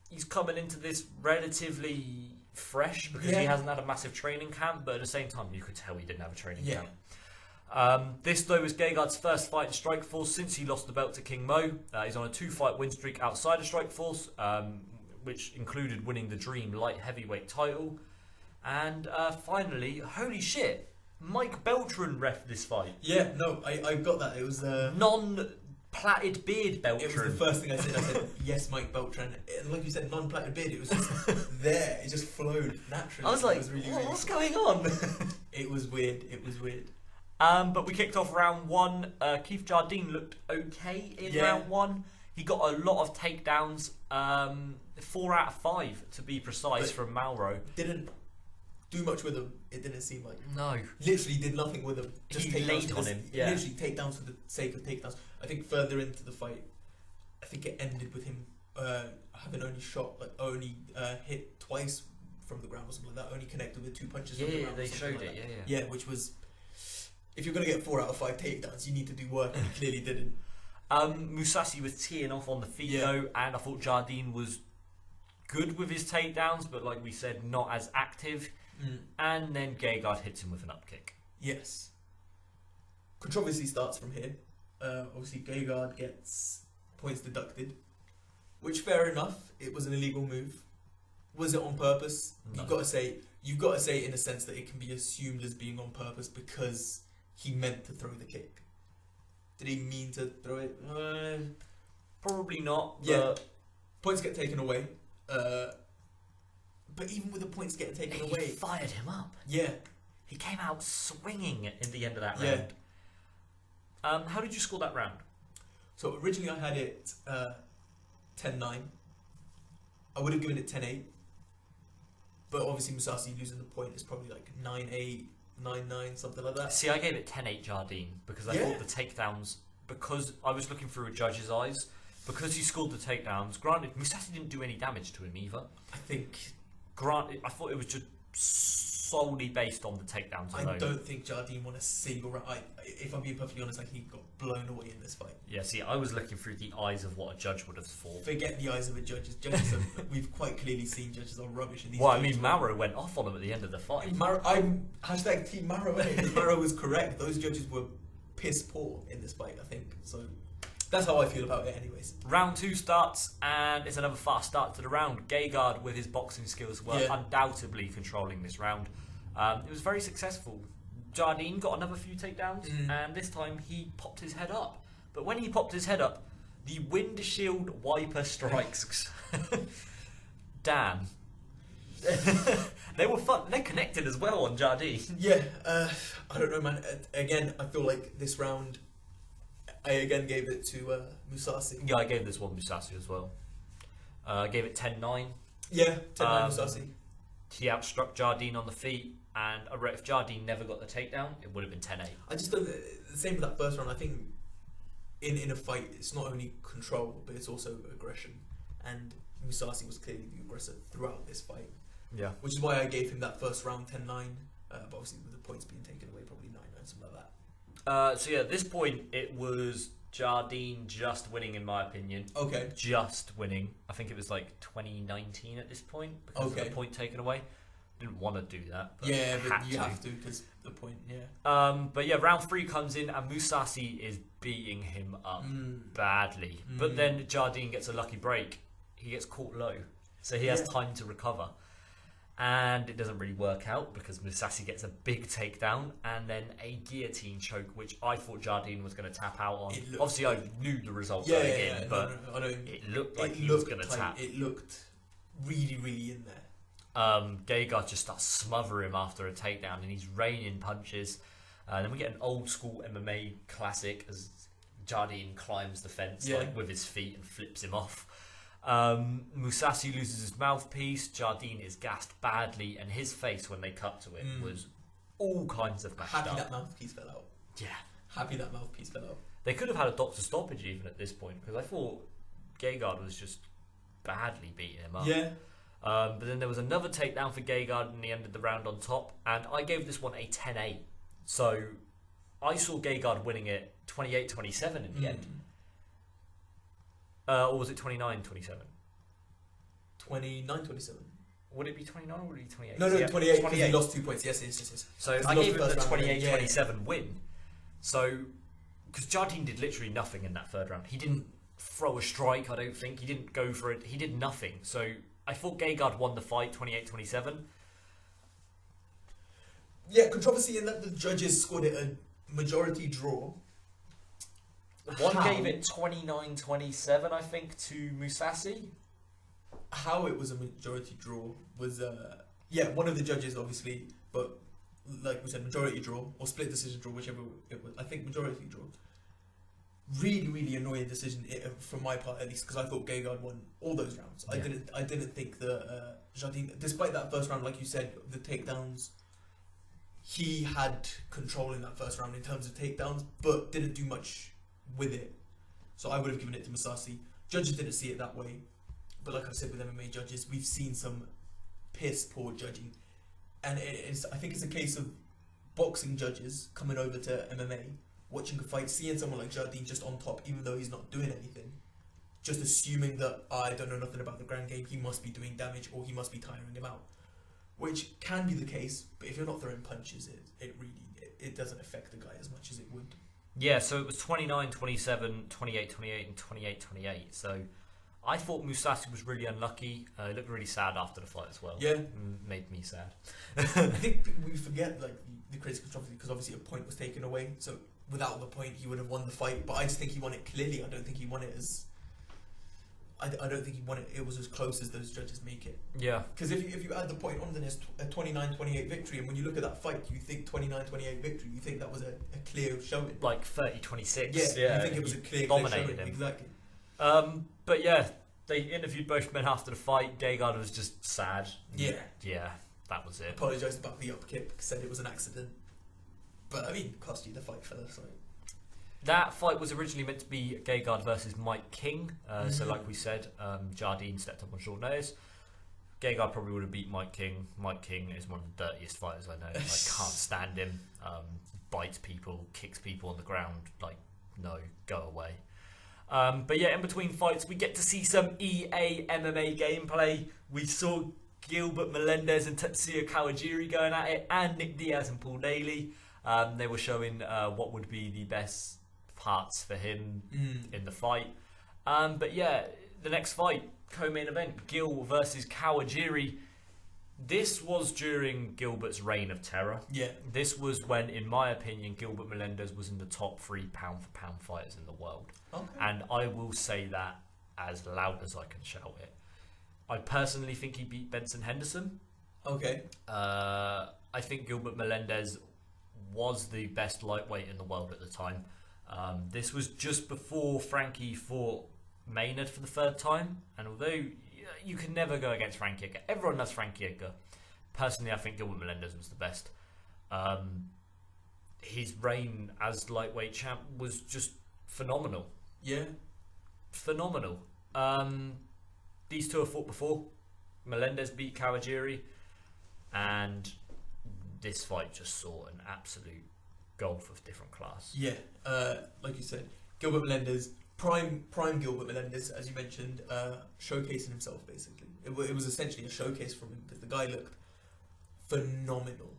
he's coming into this relatively fresh because he hasn't had a massive training camp, but at the same time you could tell he didn't have a training camp. This though was Gegard's first fight in Strikeforce since he lost the belt to King Mo. He's on a 2-fight win streak outside of Strikeforce, which included winning the Dream light heavyweight title. And finally, holy shit, Mike Beltran ref this fight. Yeah, no, I got that. It was non-plaited beard Beltran. It was the first thing I said. I said, yes, Mike Beltran. And like you said, non-plaited beard. It was just there. It just flowed naturally. I was like, really, what's going on? It was weird. But we kicked off round 1. Keith Jardine looked okay in round 1. He got a lot of takedowns. 4 out of 5 to be precise from Malro. Didn't do much with him. It didn't seem like. No. Literally did nothing with him. Just he laid on him. Yeah. Literally takedowns for the sake of takedowns. I think further into the fight, I think it ended with him having only hit twice from the ground or something like that. Only connected with 2 punches from the ground. They showed like it. Yeah, which was. If you're going to get 4 out of 5 takedowns, you need to do work, and he clearly didn't. Mousasi was teeing off on the feet though, and I thought Jardine was good with his takedowns, but like we said, not as active. And then Gegard hits him with an upkick. Yes. Controversy starts from here. Obviously, Gegard gets points deducted, which fair enough. It was an illegal move. Was it on purpose? No. You've got to say in a sense that it can be assumed as being on purpose because he meant to throw the kick. Did he mean to throw it? Probably not. Yeah. Points get taken away. But even with the points getting taken away, he fired him up. Yeah. He came out swinging in the end of that round. How did you score that round? So originally I had it 10-9. I would have given it 10-8. But obviously Mousasi losing the point is probably like 9-8, 9-9, something like that. See, I gave it 10-8 Jardine because I thought the takedowns, because I was looking through a judge's eyes, because he scored the takedowns. Granted, Mousasi didn't do any damage to him either. I think. Granted, I thought it was just solely based on the takedowns alone. I don't think Jardine won a single round. If I'm being perfectly honest, I think he got blown away in this fight. Yeah, see, I was looking through the eyes of what a judge would have thought. Forget the eyes of a judge. We've quite clearly seen judges are rubbish. And these well, I mean, Maro went off on him at the end of the fight. I'm hashtag Team Maro, because Maro was correct. Those judges were piss poor in this fight, I think. So that's how I feel about it anyways. Round 2 starts, and it's another fast start to the round. Gegard, with his boxing skills, were undoubtedly controlling this round. It was very successful. Jardine got another few takedowns, and this time he popped his head up. But when he popped his head up, the windshield wiper strikes. Damn. They were fun. They connected as well on Jardine. Yeah, I don't know, man. Again, I feel like this round, I again gave it to Mousasi. Yeah, I gave this one Mousasi as well. I gave it 10-9. Yeah, 10-9 Mousasi. He outstruck Jardine on the feet, and if Jardine never got the takedown, it would have been 10-8. I just don't. The same with that first round. I think in a fight, it's not only control, but it's also aggression. And Mousasi was clearly the aggressor throughout this fight. Yeah. Which is why I gave him that first round 10-9. But obviously, with the points being taken away, probably 9-9, something like that. So yeah, at this point, it was Jardine just winning, in my opinion. Okay. Just winning. I think it was like 2019 at this point because of the point taken away. Didn't want to do that. But yeah, but you have to because the point. Yeah. But yeah, round 3 comes in and Mousasi is beating him up badly. But then Jardine gets a lucky break. He gets caught low, so he has time to recover. And it doesn't really work out because Mousasi gets a big takedown and then a guillotine choke, which I thought Jardine was going to tap out on. Obviously, I knew the result going in, but it looked like he was going to tap. It looked really, really in there. Gegard just starts smothering him after a takedown, and he's raining punches. Then we get an old school MMA classic as Jardine climbs the fence with his feet and flips him off. Mousasi loses his mouthpiece. Jardine is gassed badly, and his face when they cut to it was all kinds of mashed up. Happy that mouthpiece fell out. Yeah. Happy that mouthpiece fell out. They could have had a doctor stoppage even at this point, because I thought Gegard was just badly beating him up. Yeah. But then there was another takedown for Gegard, and he ended the round on top. And I gave this one a 10-8. So I saw Gegard winning it 28-27 in the end. Or was it 29-27? 29-27. Would it be 29 or would it be 28? No, 28 because he lost 2 points. Yes. So I gave him the 28-27 win. So, because Jardine did literally nothing in that third round. He didn't throw a strike, I don't think. He didn't go for it. He did nothing. So I thought Gegard won the fight 28-27. Yeah, controversy in that the judges scored it a majority draw. One gave it 29-27, I think, to Mousasi. How it was a majority draw was, one of the judges, obviously, but like we said, majority draw or split decision draw, whichever it was. I think majority draw. Really, really annoying decision from my part, at least, because I thought Gegard won all those rounds. Yeah. I didn't think that Jardine, despite that first round, like you said, the takedowns, he had control in that first round in terms of takedowns, but didn't do much with it. So I would have given it to Mousasi. Judges didn't see it that way, but like I said with MMA judges, we've seen some piss poor judging, and I think it's a case of boxing judges coming over to MMA, watching a fight, seeing someone like Jardine just on top, even though he's not doing anything, just assuming that I don't know nothing about the ground game, he must be doing damage or he must be tiring him out, which can be the case. But if you're not throwing punches, it doesn't affect the guy as much as it would. Yeah, so it was 29-27, 28-28, and 28-28. So I thought Mousasi was really unlucky. He looked really sad after the fight as well. Yeah. Made me sad. I think we forget like the crazy controversy because obviously a point was taken away. So without the point, he would have won the fight. But I just think he won it clearly. I don't think he won it as... I don't think he won it. It was as close as those judges make it. Yeah. Because if you add the point on, then it's a 29-28 victory. And when you look at that fight, you think 29-28 victory. You think that was a clear showing. Like 30-26. Yeah. You think it was a clear dominated showing. Him. Exactly. But yeah, they interviewed both men after the fight. Gegard was just sad. Yeah, that was it. Apologised about the upkick. Said it was an accident. But I mean, cost you the fight, fella. So. That fight was originally meant to be Gegard versus Mike King. So like we said, Jardine stepped up on short notice. Gegard probably would have beat Mike King. Mike King is one of the dirtiest fighters I know. I can't stand him. Bites people, kicks people on the ground. Like, no, go away. But yeah, in between fights, we get to see some EA MMA gameplay. We saw Gilbert Melendez and Tetsuya Kawajiri going at it, and Nick Diaz and Paul Daley. They were showing what would be the best parts for him in the fight. But yeah, the next fight, co-main event, Gil versus Kawajiri. This was during Gilbert's reign of terror. Yeah. This was when, in my opinion, Gilbert Melendez was in the top 3 pound-for-pound fighters in the world. Okay. And I will say that as loud as I can shout it. I personally think he beat Benson Henderson. Okay. I think Gilbert Melendez was the best lightweight in the world at the time. This was just before Frankie fought Maynard for the 3rd time. And although you can never go against Frankie Edgar, everyone loves Frankie Edgar. Personally, I think Gilbert Melendez was the best. His reign as lightweight champ was just phenomenal. Yeah. Phenomenal. These two have fought before. Melendez beat Kawajiri, and this fight just saw an absolute gulf of different class. Yeah, like you said, Gilbert Melendez, prime Gilbert Melendez, as you mentioned, showcasing himself basically. It was essentially a showcase from him because the guy looked phenomenal.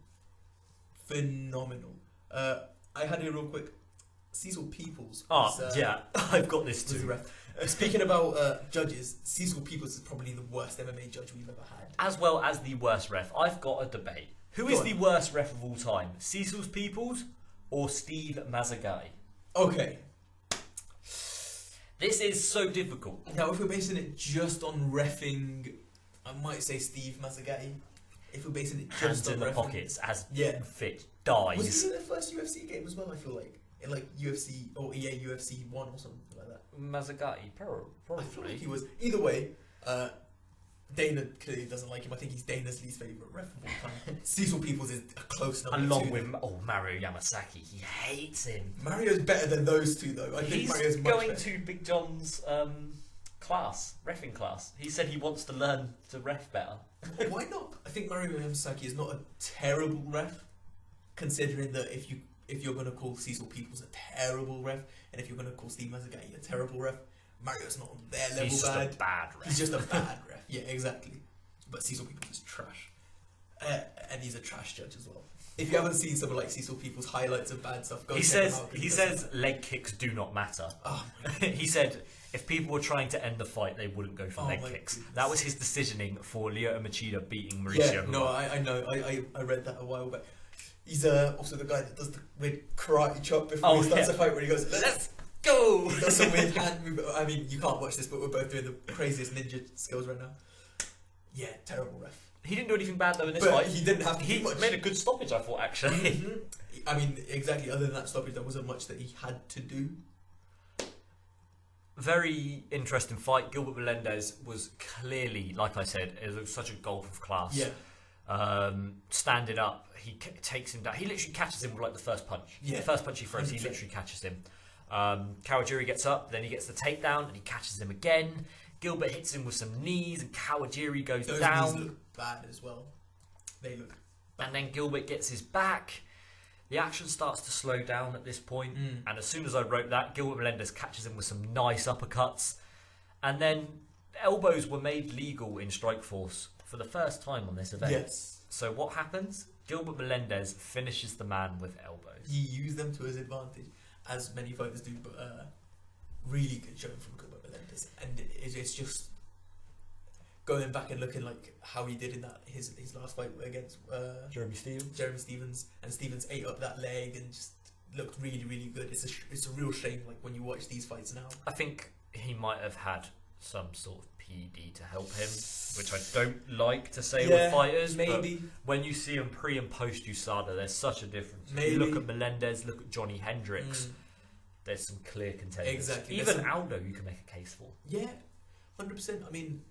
I had here real quick. Cecil Peoples. Yeah, I've got this too. Speaking about judges, Cecil Peoples is probably the worst MMA judge we've ever had. As well as the worst ref. I've got a debate. Who is the worst ref of all time? Cecil Peoples or Steve Mazzagatti? Okay. This is so difficult. Now, if we're basing it just on reffing, I might say Steve Mazzagatti. If we're basing it just on the pockets, as fit dies. Was he in the first UFC game as well? I feel like in like UFC or EA UFC 1 or something like that. Mazzagatti, probably. I feel like he was. Either way, Dana clearly doesn't like him. I think he's Dana's least favourite ref of all time. Cecil Peoples is a close number along with Mario Yamasaki. He hates him. Mario's better than those two, though. I think Mario's much going better. To Big John's reffing class. He said he wants to learn to ref better. Why not? I think Mario Yamasaki is not a terrible ref, considering that if you're going to call Cecil Peoples a terrible ref, and if you're going to call Steve Mazzagatti a terrible ref, Mario's not on their level. He's just a bad ref. He's just a bad ref. Yeah, exactly. But Cecil Peoples is trash, and he's a trash judge as well. If you haven't seen some of like Cecil Peoples' highlights of bad stuff, go check them out. He says leg kicks do not matter. Oh, he said if people were trying to end the fight, they wouldn't go for leg kicks. Goodness. That was his decisioning for Lyoto Machida beating Mauricio. Yeah, no, I know. I read that a while back. He's also the guy that does the weird karate chop before he starts a fight, where he goes, "Let's go!" He does some weird hand movement. I mean, you can't watch this, but we're both doing the craziest ninja skills right now. Yeah, terrible ref. He didn't do anything bad though in this fight. He didn't have to. He made a good stoppage, I thought, actually. Mm-hmm. I mean, exactly. Other than that stoppage, there wasn't much that he had to do. Very interesting fight. Gilbert Melendez was clearly, like I said, it was such a gulf of class. Yeah. Standing up, he takes him down. He literally catches him with like the first punch. Yeah. The first punch he throws, 100%. He literally catches him. Kawajiri gets up, then he gets the takedown, and he catches him again. Gilbert hits him with some knees, and Kawajiri goes down. Those knees look bad as well. They look bad. And then Gilbert gets his back. The action starts to slow down at this point, and as soon as I wrote that, Gilbert Melendez catches him with some nice uppercuts. And then elbows were made legal in Strikeforce for the first time on this event. Yes. So what happens? Gilbert Melendez finishes the man with elbows. He used them to his advantage, as many fighters do, but really good showing from Gilbert Melendez. And it's just going back and looking like how he did in that his last fight against Jeremy Stevens, and Stevens ate up that leg and just looked really, really good. It's a real shame, like when you watch these fights now. I think he might have had some sort of PED to help him, which I don't like to say with fighters. Maybe but when you see him pre and post USADA, there's such a difference. Maybe. You look at Melendez, look at Johnny Hendricks. There's some clear contenders. Exactly. Even Aldo, you can make a case for. Yeah, 100%. I mean,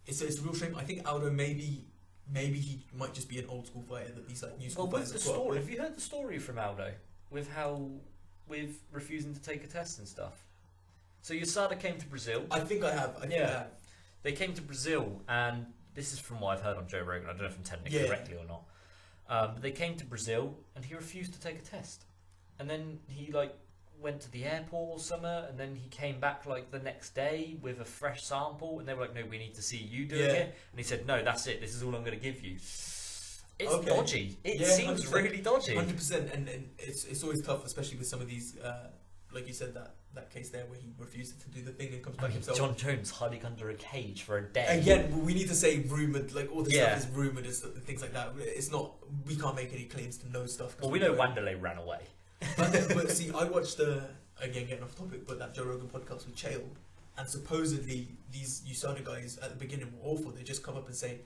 it's a real shame. I think Aldo maybe he might just be an old school fighter that these like new school fighters have got. Have you heard the story from Aldo with with refusing to take a test and stuff? So USADA came to Brazil. I think I have. I have. They came to Brazil, and this is from what I've heard on Joe Rogan. I don't know if I'm telling it correctly or not. But they came to Brazil, and he refused to take a test. And then he went to the airport or something, and then he came back the next day with a fresh sample, and they were like, "No, we need to see you doing it." And he said, "No, that's it. This is all I'm going to give you." It's dodgy. It seems 100%. really dodgy. 100%, and it's always tough, especially with some of these, like you said, that case there where he refuses to do the thing and comes back himself. John Jones hiding under a cage for a day. Again, we need to say rumoured, all the stuff is rumoured and things like that. It's not, we can't make any claims to know stuff. Well, we know Wanderlei ran away. But see, I watched again getting off topic, but that Joe Rogan podcast with Chael, and supposedly these USADA guys at the beginning were awful. They just come up and say,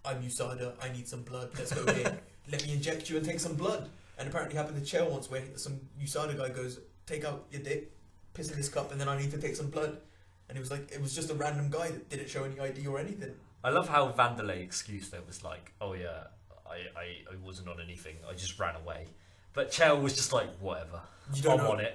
"I'm USADA, I need some blood, let's go here, let me inject you and take some blood." And apparently happened to Chael once, where some USADA guy goes, "Take out your dick, piss in this cup, and then I need to take some blood." And it was like, it was just a random guy that didn't show any ID or anything. I love how Wanderlei excuse there was like, "Oh yeah, I wasn't on anything, I just ran away." But Chael was just like, "Whatever, I'm on it."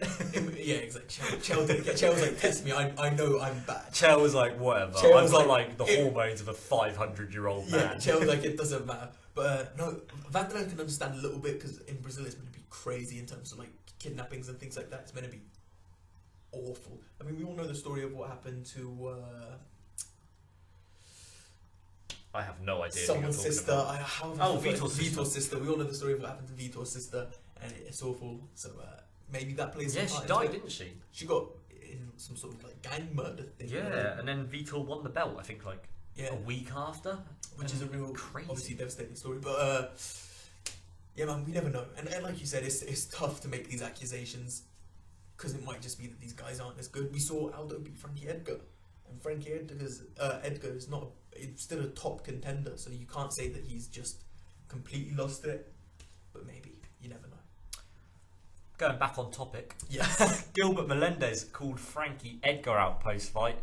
Yeah, exactly. Chael didn't get. Chael was like, "Test me. I know I'm bad." Chael was like, "Whatever. I've got the hormones of a 500-year-old man." Yeah, Chael was like, "It doesn't matter." But no, Wanderlei can understand a little bit, because in Brazil it's meant to be crazy in terms of kidnappings and things like that. It's meant to be awful. I mean, we all know the story of what happened to I have no idea. Someone's sister. Vitor's sister. We all know the story of what happened to Vitor's sister, and it's awful. So maybe that plays. Yeah, she died, didn't she? She got in some sort of gang murder thing. Yeah, and then Vitor won the belt. I think a week after, which is a real crazy, obviously devastating story. But yeah, man, we never know. And like you said, it's tough to make these accusations, because it might just be that these guys aren't as good. We saw Aldo beat Frankie Edgar, and Frankie Edgar is not. It's still a top contender, so you can't say that he's just completely lost it. But maybe, you never know. Going back on topic, yes. Gilbert Melendez called Frankie Edgar out post-fight.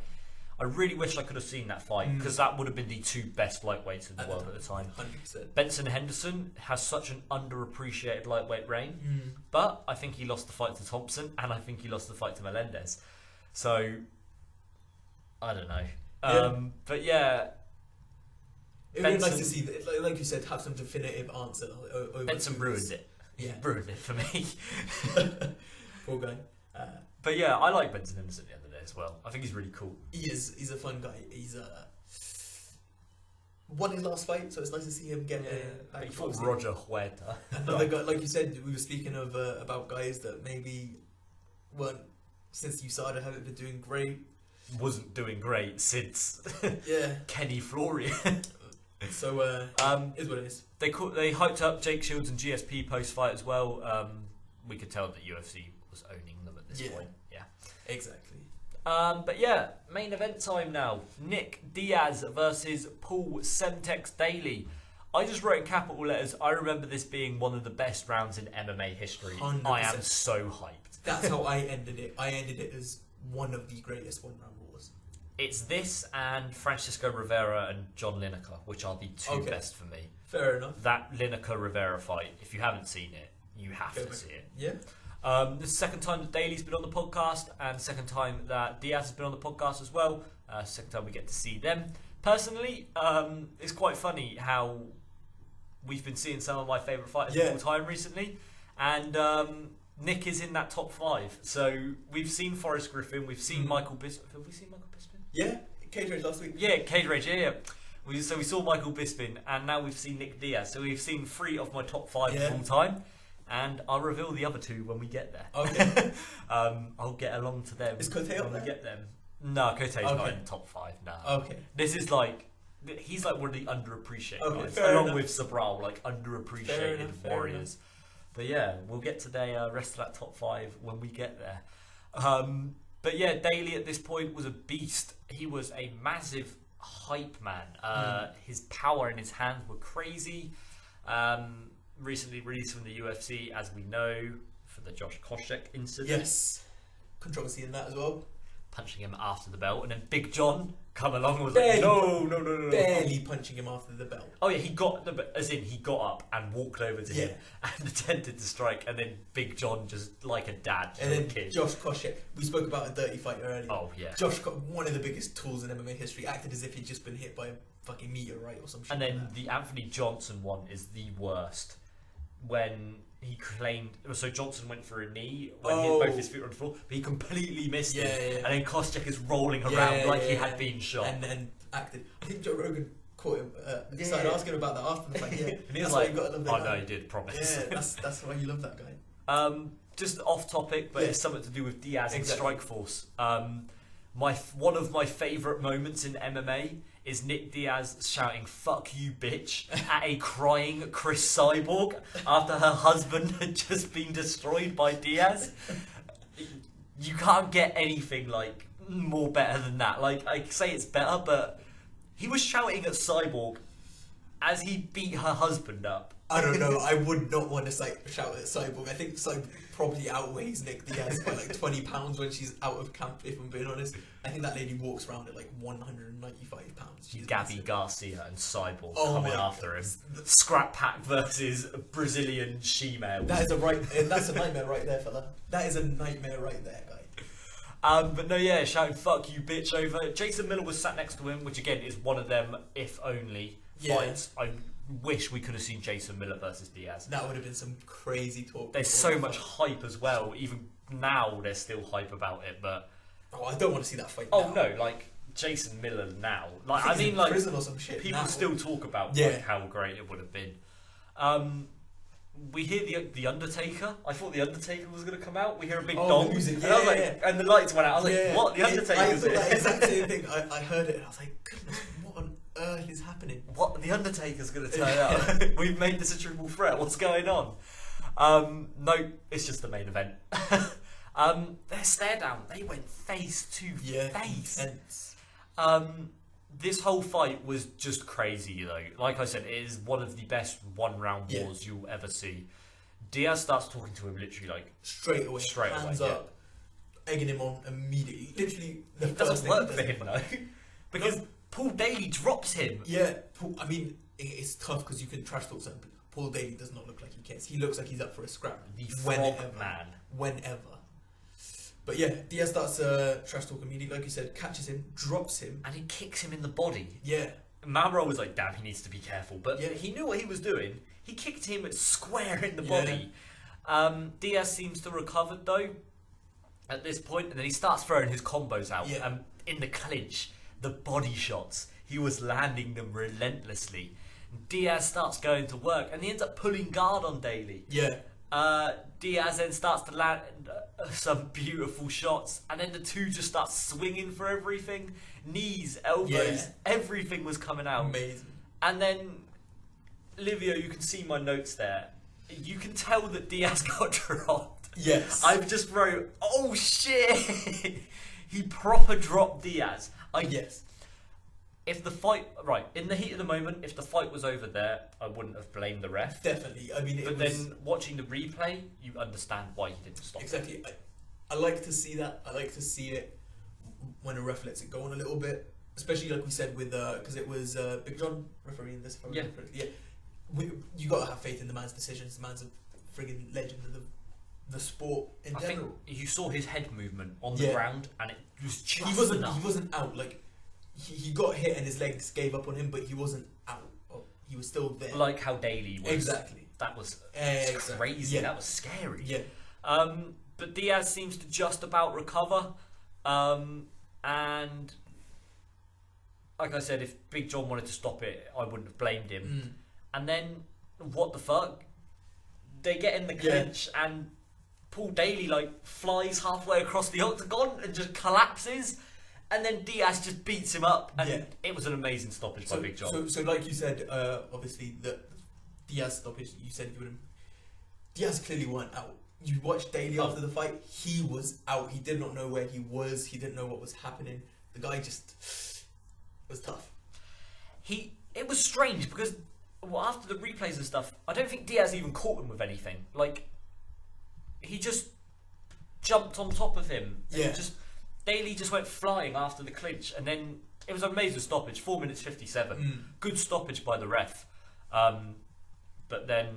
I really wish I could have seen that fight, because that would have been the two best lightweights in the world at the time. 100%. Benson Henderson has such an underappreciated lightweight reign, but I think he lost the fight to Thompson, and I think he lost the fight to Melendez. So, I don't know. But yeah, it would be nice to see that, like you said, have some definitive answer. Benson ruined it. Yeah, he ruined it for me. Poor guy. But yeah, I like Benson Henderson at the end of the day as well. I think he's really cool. He is. He's a fun guy. He's won his last fight, so it's nice to see him get back. He fought Roger Huerta. Another guy, like you said, we were speaking of about guys that maybe weren't, since USADA haven't been doing great. Wasn't doing great since Kenny Florian. So is what it is. They hyped up Jake Shields and GSP post fight as well. We could tell that UFC was owning them at this point. Yeah, exactly. But yeah, main event time now. Nick Diaz versus Paul Semtex Daley. I just wrote in capital letters, I remember this being one of the best rounds in MMA history. 100%. I am so hyped. That's how I ended it. I ended it as one of the greatest one-round wars. It's this and Francisco Rivera and John Lineker, which are the two best for me. Fair enough. That Lineker-Rivera fight, if you haven't seen it, you have to see it. Yeah. This is the second time that Daley's been on the podcast, and the second time that Diaz has been on the podcast as well. Second time we get to see them. Personally, it's quite funny how we've been seeing some of my favourite fighters of all time recently, and Nick is in that top 5. So we've seen Forrest Griffin, we've seen Michael Bisping. Have we seen Michael Bisping? Yeah, Cage Rage last week. Yeah, Cage Rage, yeah. We saw Michael Bisping, and now we've seen Nick Diaz. So we've seen 3 of my top 5 of all time. And I'll reveal the other 2 when we get there. Okay. I'll get along to them. Is Cote up when we get them? No, Cote's not in the top 5. No. Okay. This is he's one of the underappreciated guys, along with Sobral, underappreciated warriors. But yeah, we'll get to the rest of that top 5 when we get there. But yeah, Daley at this point was a beast. He was a massive hype man. His power in his hands were crazy. Recently released from the UFC, as we know, for the Josh Koscheck incident. Yes. Controversy in that as well. Punching him after the belt. And then Big John come along and was like, no. Barely punching him after the bell. Oh yeah, he got up and walked over to him and attempted to strike, and then Big John just like a dad, and then a kid. Josh Koscheck, we spoke about a dirty fighter earlier. Oh yeah, Josh got one of the biggest tools in MMA history, acted as if he'd just been hit by a fucking meteorite or some shit. And then the Anthony Johnson one is the worst. When he claimed, so Johnson went for a knee when both his feet were on the floor, but he completely missed it. And then Koscheck is rolling around like he had been shot. And then acted. I think Joe Rogan caught him, started asking about that after the fight. Yeah, and he was like, "Oh no, he did promise." Yeah, that's why you love that guy. Just off topic, but it's something to do with Diaz and Strikeforce. One of my favourite moments in MMA is Nick Diaz shouting "fuck you, bitch" at a crying Chris Cyborg after her husband had just been destroyed by Diaz. You can't get anything like more better than that. Like, I say it's better, but he was shouting at Cyborg as he beat her husband up. I don't know. I would not want to shout at Cyborg. I think Cyborg probably outweighs Nick Diaz by like 20 pounds when she's out of camp, if I'm being honest. I think that lady walks around at like 195 pounds. She's Gabby Garcia and Cyborg coming after him. God. Scrap Pack versus Brazilian she-male. That's a nightmare right there, fella. That is a nightmare right there, guy. But no, yeah, shouting "fuck you, bitch" over. Jason Miller was sat next to him, which again is one of them if only fights. I wish we could have seen Jason Miller versus Diaz. That would have been some crazy talk. There's so much hype as well. Even now, there's still hype about it. But I don't want to see that fight. Oh no, like Jason Miller now. Like I mean, like prison or some shit. People now. Still talk about like, how great it would have been. We hear the Undertaker. I thought the Undertaker was going to come out. We hear a big dong, music. And I was like, and the lights went out. I was like, what? The Undertaker's I thought that exact same thing. I heard it and I was like, goodness, what on earth is happening? What? The Undertaker's going to turn out? We've made this a triple threat. What's going on? No, it's just the main event. Their stare down. They went face to face. Intense. This whole fight was just crazy, though. Like I said, it is one of the best one-round wars you'll ever see. Diaz starts talking to him literally like straight away, hands up, egging him on immediately. Literally, it doesn't work for him though, because Paul Daley drops him. Yeah, I mean, it's tough because you can trash talk something. Paul Daley does not look like he cares. He looks like he's up for a scrap. The frog man. Whenever. But yeah, Diaz starts trash talk immediately, like you said, catches him, drops him. And he kicks him in the body. Yeah. Mamro was like, damn, he needs to be careful. But he knew what he was doing. He kicked him square in the body. Diaz seems to recover, though, at this point. And then he starts throwing his combos out. Yeah. In the clinch, the body shots, he was landing them relentlessly. Diaz starts going to work. And he ends up pulling guard on Daley. Yeah. Diaz then starts to land some beautiful shots, and then the two just start swinging for everything. Knees, elbows, everything was coming out. Amazing. And then, Livio, you can see my notes there. You can tell that Diaz got dropped. Yes. I've just wrote, oh shit! He proper dropped Diaz. Yes. If the fight, in the heat of the moment, if the fight was over there, I wouldn't have blamed the ref. Definitely. I mean, then watching the replay, you understand why he didn't stop. Exactly. I like to see that. I like to see it when a ref lets it go on a little bit, especially like we said with because it was Big John refereeing this. You gotta have faith in the man's decisions. The man's a friggin' legend of the sport in general. Think you saw his head movement on the ground, and it was just he wasn't out like. He got hit and his legs gave up on him, but he wasn't out. He was still there. Like how Daley was. Exactly. That was crazy. Yeah. That was scary. Yeah. But Diaz seems to just about recover. And like I said, if Big John wanted to stop it, I wouldn't have blamed him. And then, what the fuck? They get in the clinch and Paul Daley flies halfway across the octagon and just collapses. And then Diaz just beats him up, and it was an amazing stoppage by Big John. So like you said, obviously the Diaz stoppage, you said you wouldn't. Diaz clearly weren't out. You watched Daley after the fight; he was out. He did not know where he was. He didn't know what was happening. The guy just it was tough. It was strange because after the replays and stuff, I don't think Diaz even caught him with anything. He just jumped on top of him. And Daley just went flying after the clinch, and then It was an amazing stoppage, 4 minutes 57. Good stoppage by the ref. But then...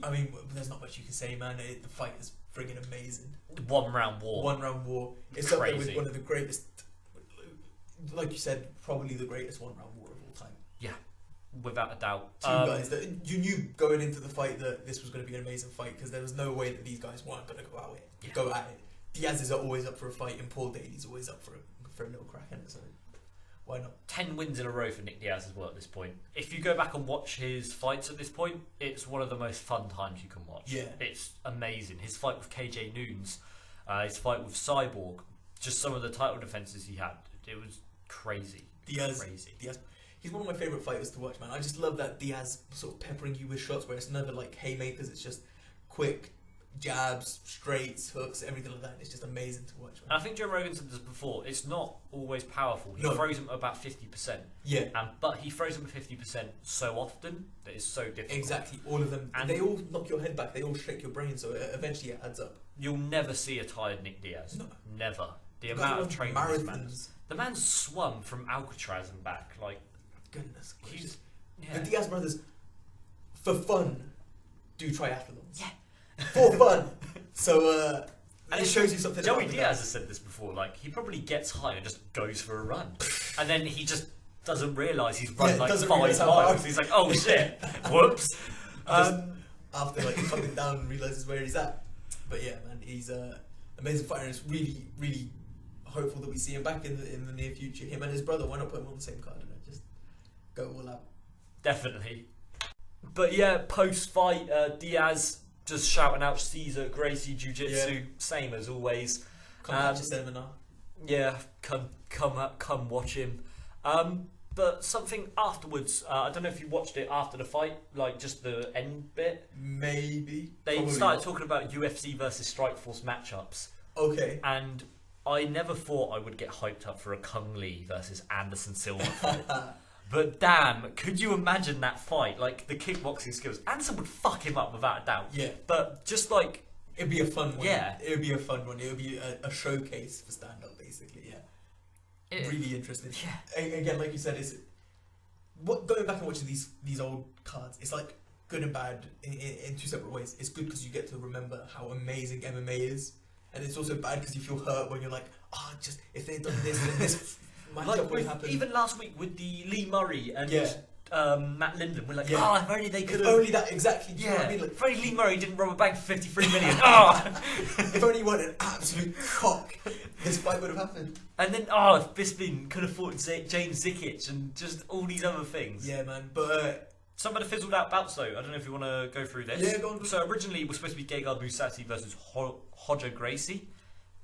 I mean, there's not much you can say, man. The fight is friggin' amazing. One round war. It's up there with one of the greatest, like you said, probably the greatest one round war of all time. Yeah, without a doubt. Two guys that you knew going into the fight that this was going to be an amazing fight, because there was no way that these guys weren't going to go at it. Diaz is always up for a fight, and Paul Daley's always up for a little crack in it. So why not? 10 wins in a row for Nick Diaz as well at this point. If you go back and watch his fights at this point, it's one of the most fun times you can watch. Yeah. It's amazing. His fight with KJ Noons, his fight with Cyborg, just some of the title defenses he had. It was crazy. Diaz, he's one of my favourite fighters to watch, man. I just love that Diaz sort of peppering you with shots where it's never like haymakers, it's just quick jabs, straights, hooks, everything like that. It's just amazing to watch, man. I think Joe Rogan said this before, it's not always powerful. He throws them at about 50%. Yeah. But he throws them at 50% so often that it's so difficult. Exactly, all of them. And they all knock your head back, they all shake your brain, so eventually it adds up. You'll never see a tired Nick Diaz. No. Never. The amount of training this man does. The man's swum from Alcatraz and back. Like, goodness gracious. The Diaz brothers, for fun, do triathlons. Yeah. For fun. So, and it shows you something. Joey Diaz has said this before. Like, he probably gets high and just goes for a run, and then he just doesn't realise he's run like 5 miles. He's like, "Oh shit, whoops." After like coming down and realises where he's at. But yeah, man, he's amazing fighter. And it's really, really hopeful that we see him back in the near future. Him and his brother. Why not put him on the same card and just go all out? Definitely. But yeah, post fight, Diaz just shouting out Caesar Gracie Jiu-Jitsu, same as always. Come catch a seminar. Yeah, come watch him. But something afterwards, I don't know if you watched it after the fight, like just the end bit. Maybe. They started talking about UFC versus Strikeforce matchups. Okay. And I never thought I would get hyped up for a Kung Lee versus Anderson Silva fight. But damn, could you imagine that fight? Like, the kickboxing skills. Anderson would fuck him up without a doubt. Yeah. But just like... It'd be a fun one. Yeah. It would be a fun one. It would be a showcase for stand-up, basically, yeah. Really interesting. Yeah. Again, like you said, going back and watching these old cards, it's like good and bad in two separate ways. It's good because you get to remember how amazing MMA is. And it's also bad because you feel hurt when you're like, just if they'd done this, then this... Like even last week with the Lee Murray and Matt Linden, we're like, if only they could have... If only that, exactly, do you know what I mean? Like, if only Lee Murray didn't rob a bank for 53 million. If only he weren't an absolute cock, this fight would have happened. And then, if Bisping could have fought James Zikic and just all these other things. Yeah, man, but... Some of the fizzled out bouts though, I don't know if you want to go through this. Yeah, go on. So originally it was supposed to be Gegard Mousasi versus Roger Gracie.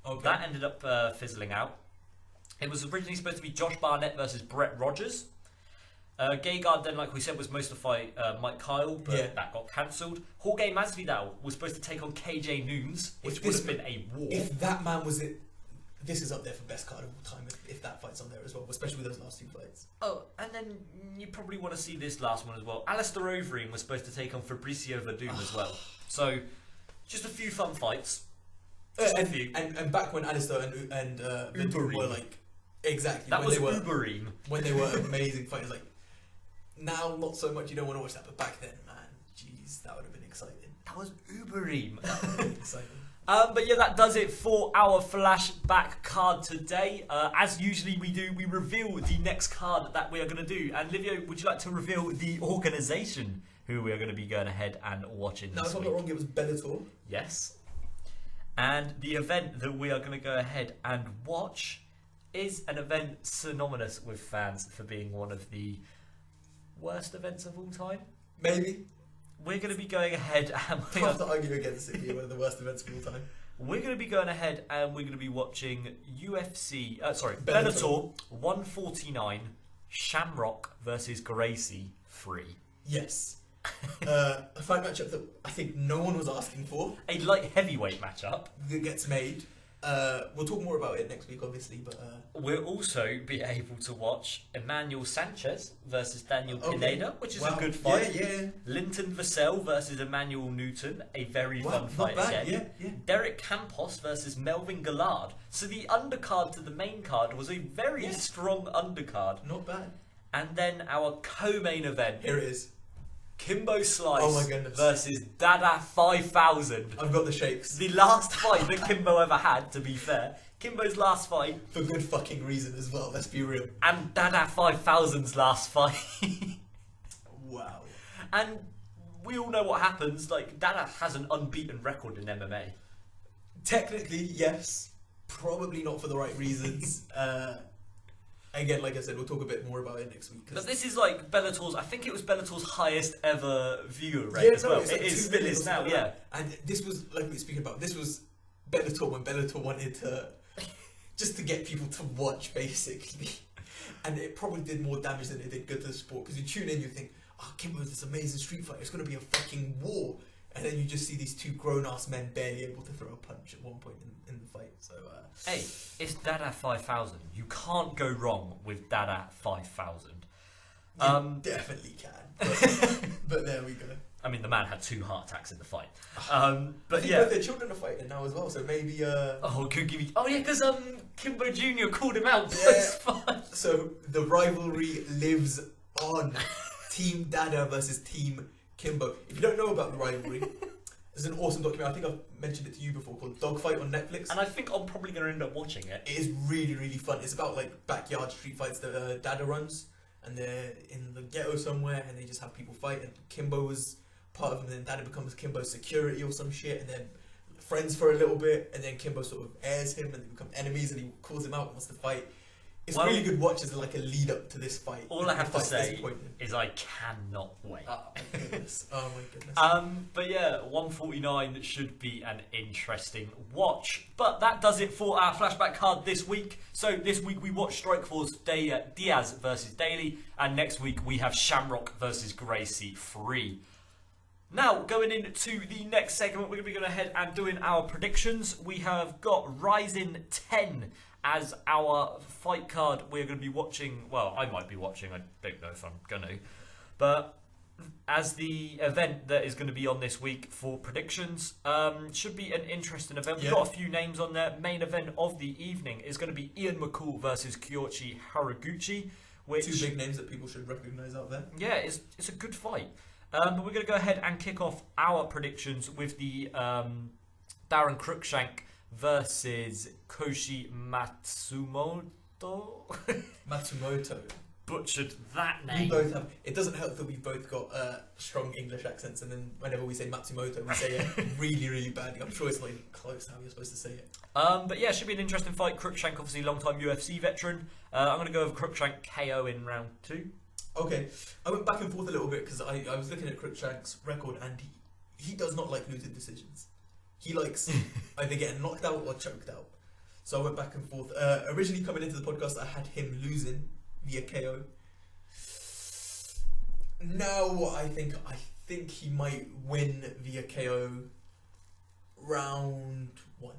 Okay. That ended up fizzling out. It was originally supposed to be Josh Barnett versus Brett Rogers. Gegard then, like we said, was most of the fight Mike Kyle, but that got cancelled. Jorge Masvidal was supposed to take on KJ Noons, which would have been a war. If that man was it, this is up there for best card of all time, if that fight's on there as well, especially with those last 2 fights. Oh, and then you probably want to see this last one as well. Alistair Overeem was supposed to take on Fabricio Verdum as well. So, just a few fun fights. And back when Alistair and Verdum were like... Exactly. That was Ubereem. When they were amazing fighters. Like, now, not so much, you don't want to watch that, but back then, man, jeez, that would have been exciting. That was Ubereem. That would have been exciting. But yeah, that does it for our flashback card today. As usually we do, we reveal the next card that we are going to do. And Livio, would you like to reveal the organisation who we are going to be going ahead and watching this week? No, if I'm not wrong, it was Bellator. Yes. And the event that we are going to go ahead and watch is an event synonymous with fans for being one of the worst events of all time. Maybe. We're going to be going ahead and... I have to argue against it being one of the worst events of all time. We're going to be going ahead and we're going to be watching Bellator 149 Shamrock versus Gracie 3. Yes. A fight matchup that I think no one was asking for. A light heavyweight matchup. That gets made. We'll talk more about it next week, obviously, but we'll also be able to watch Emmanuel Sanchez versus Daniel Pineda, which is a good fight. Yeah. Linton Vassell versus Emmanuel Newton, a very fun fight again. Yeah. Derek Campos versus Melvin Gillard. So the undercard to the main card was a very strong undercard. Not bad. And then our co-main event. Here it is. Kimbo Slice Oh my goodness. versus Dada 5000. I've got the shakes. The last fight that Kimbo ever had, to be fair. Kimbo's last fight. For good fucking reason as well, let's be real. And Dada 5000's last fight. Wow. And we all know what happens. Like, Dada has an unbeaten record in MMA. Technically, yes. Probably not for the right reasons. Again, like I said, we'll talk a bit more about it next week. But this is like Bellator's, I think it was Bellator's highest ever viewer rate as well. It still is now, yeah. And this was, like we were speaking about, this was Bellator when Bellator wanted to, just to get people to watch, basically. And it probably did more damage than it did good to the sport. Because you tune in, you think, oh, Kimbo's this amazing street fighter, it's going to be a fucking war. And then you just see these two grown-ass men barely able to throw a punch at one point in the fight. So, hey, it's Dada 5000. You can't go wrong with Dada 5000. You definitely can. But there we go. I mean, the man had 2 heart attacks in the fight. But I think yeah, both their children are fighting now as well. So maybe. Oh, could give me. Oh yeah, because Kimbo Jr. called him out. Yeah. So the rivalry lives on. Team Dada versus Team Kimbo. If you don't know about the rivalry, there's an awesome documentary. I think I've mentioned it to you before, called Dogfight on Netflix. And I think I'm probably going to end up watching it. It is really, really fun. It's about like backyard street fights that Dada runs, and they're in the ghetto somewhere, and they just have people fight. And Kimbo was part of them. And then Dada becomes Kimbo's security or some shit, and then friends for a little bit, and then Kimbo sort of airs him, and they become enemies, and he calls him out and wants to fight. It's really good watch as like a lead up to this fight. All I have to say is I cannot wait. Oh my goodness. Oh my goodness. But yeah, 149 should be an interesting watch. But that does it for our flashback card this week. So this week we watch Strikeforce Diaz versus Daley, and next week we have Shamrock versus Gracie 3. Now, going into the next segment, we're going to be going ahead and doing our predictions. We have got Rizin 10 as our fight card. We're going to be watching, well, I might be watching, I don't know if I'm going to, but as the event that is going to be on this week for predictions, should be an interesting event. We've got a few names on there. Main event of the evening is going to be Ian McCall versus Kyoichi Haraguchi. Which, 2 big names that people should recognise out there. Yeah, it's a good fight. But we're going to go ahead and kick off our predictions with the Darren Cruikshank versus Koshi Matsumoto. Matsumoto. Butchered that name. We both have. It doesn't help that we've both got strong English accents, and then whenever we say Matsumoto, we say it really, really badly. I'm sure it's like close how you're supposed to say it. But yeah, it should be an interesting fight. Cruikshank, obviously, long-time UFC veteran. I'm going to go with Cruikshank KO in round 2. Okay, I went back and forth a little bit because I was looking at Cruikshank's record, and he does not like losing decisions. He likes either getting knocked out or choked out. So I went back and forth. Originally coming into the podcast, I had him losing via KO. Now I think he might win via KO round 1.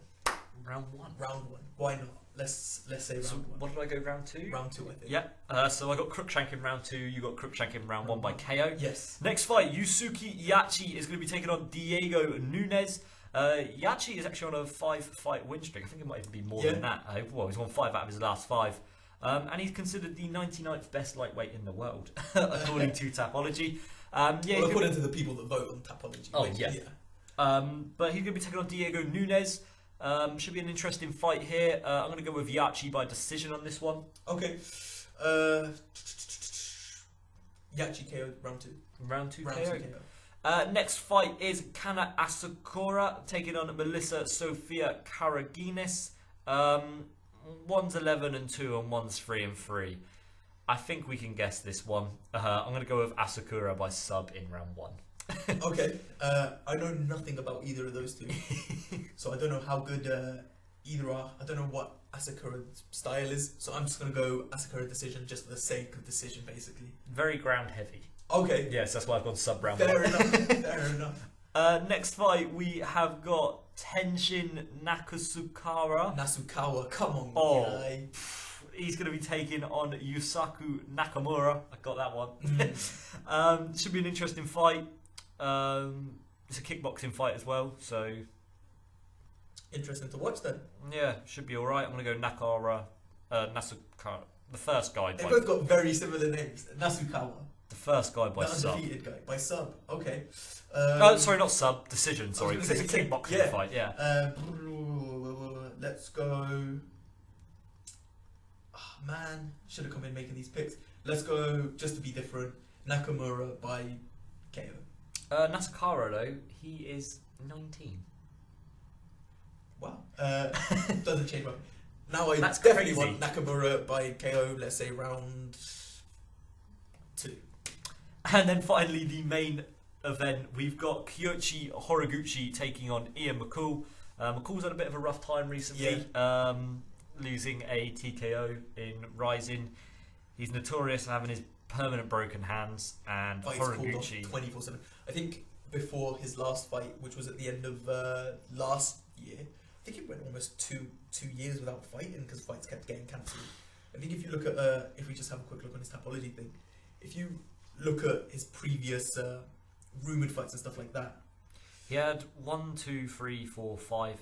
Round 1. Round 1. Why not? Let's say round 1. What did I go, round 2? Round 2, I think. Yeah. So I got Cruikshank in round 2. You got Cruikshank in round 1 by KO. Yes. Next fight, Yusuke Yachi is going to be taking on Diego Nunes. Yachi is actually on a 5-fight win streak. I think it might even be more than that. Well, he's won 5 out of his last 5. And he's considered the 99th best lightweight in the world, according to Tapology. According to the people that vote on Tapology. Oh, yeah. But he's going to be taking on Diego Nunes. Should be an interesting fight here. I'm going to go with Yachi by decision on this one. Okay. Yachi KO round 2. Round 2 KO. Next fight is Kana Asakura taking on Melissa Sofia Karaginis. One's 11-2 and one's 3-3. I think we can guess this one. I'm going to go with Asakura by sub in round 1. Okay. I know nothing about either of those two, so I don't know how good either are. I don't know what Asakura's style is, so I'm just going to go Asakura decision just for the sake of decision, basically. Very ground heavy. Okay. Yes, that's why I've gone sub round. Fair enough. Fair enough. Next fight we have got Tenshin Nasukawa, come on, guy. He's going to be taking on Yusaku Nakamura. I got that one. Should be an interesting fight. It's a kickboxing fight as well, so interesting to watch then. Yeah, should be all right. I'm going to go Nasukawa, the first guy. They both got very similar names. Nasukawa. The first guy by the sub. Undefeated guy by sub. Okay. Sorry, not sub. Decision. Sorry, because it's a kickboxing fight. Yeah. Let's go. Oh, man, should have come in making these picks. Let's go just to be different. Nakamura by KO. Nasukawa though, he is 19. Wow. Doesn't change much. Now I That's definitely crazy. want Nakamura by KO. Let's say round 2. And then finally, the main event, we've got Kyoichi Horiguchi taking on Ian McCall. McCall's had a bit of a rough time recently, losing a TKO in Rizin. He's notorious for having his permanent broken hands, and Horiguchi 24/7. I think before his last fight, which was at the end of last year, I think he went almost two years without fighting because fights kept getting cancelled. I think if you look at if we just have a quick look on his Tapology thing, if you look at his previous rumored fights and stuff like that, he had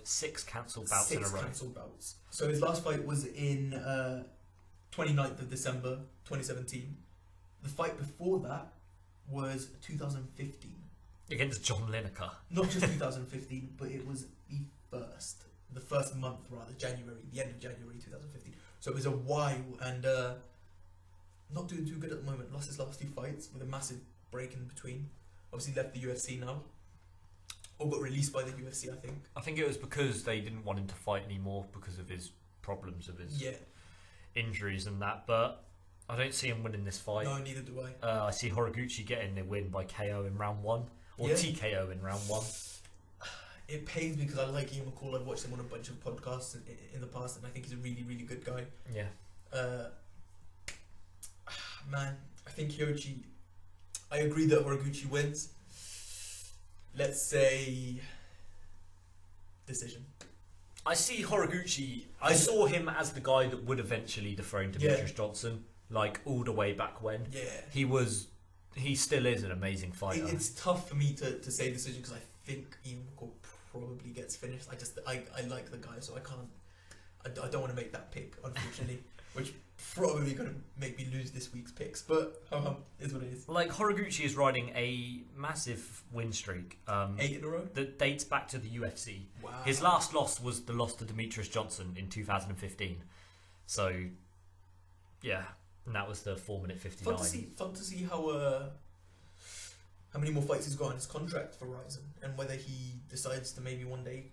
6 cancelled bouts in a row. 6 cancelled bouts. So his last fight was in 29th of December 2017. The fight before that was 2015. Against John Lineker. Not just 2015, but it was the first month rather, January, the end of January 2015. So it was a while, and not doing too good at the moment. Lost his last 2 fights with a massive break in between. Obviously left the UFC now. Or got released by the UFC, I think. I think it was because they didn't want him to fight anymore because of his problems of his injuries and that, but I don't see him winning this fight. No, neither do I. I see Horiguchi getting the win by KO in round 1, or TKO in round 1. It pains me because I like Ian McCall. I've watched him on a bunch of podcasts in the past, and I think he's a really, really good guy. Yeah. Man, I think Kyoichi... I agree that Horiguchi wins. Let's say... decision. I see Horiguchi... I saw him as the guy that would eventually dethrone Demetrius Johnson, like all the way back when. Yeah. He still is an amazing fighter. It's tough for me to say decision because I think Ian McCall probably gets finished. I like the guy, so I can't... I don't want to make that pick, unfortunately, which probably going to make me lose this week's picks, but is what it is. Like, Horiguchi is riding a massive win streak. 8 in a row? That dates back to the UFC. Wow. His last loss was the loss to Demetrius Johnson in 2015. So, yeah, and that was the 4-minute 59. Fun to see how many more fights he's got on his contract for Rizin, and whether he decides to maybe one day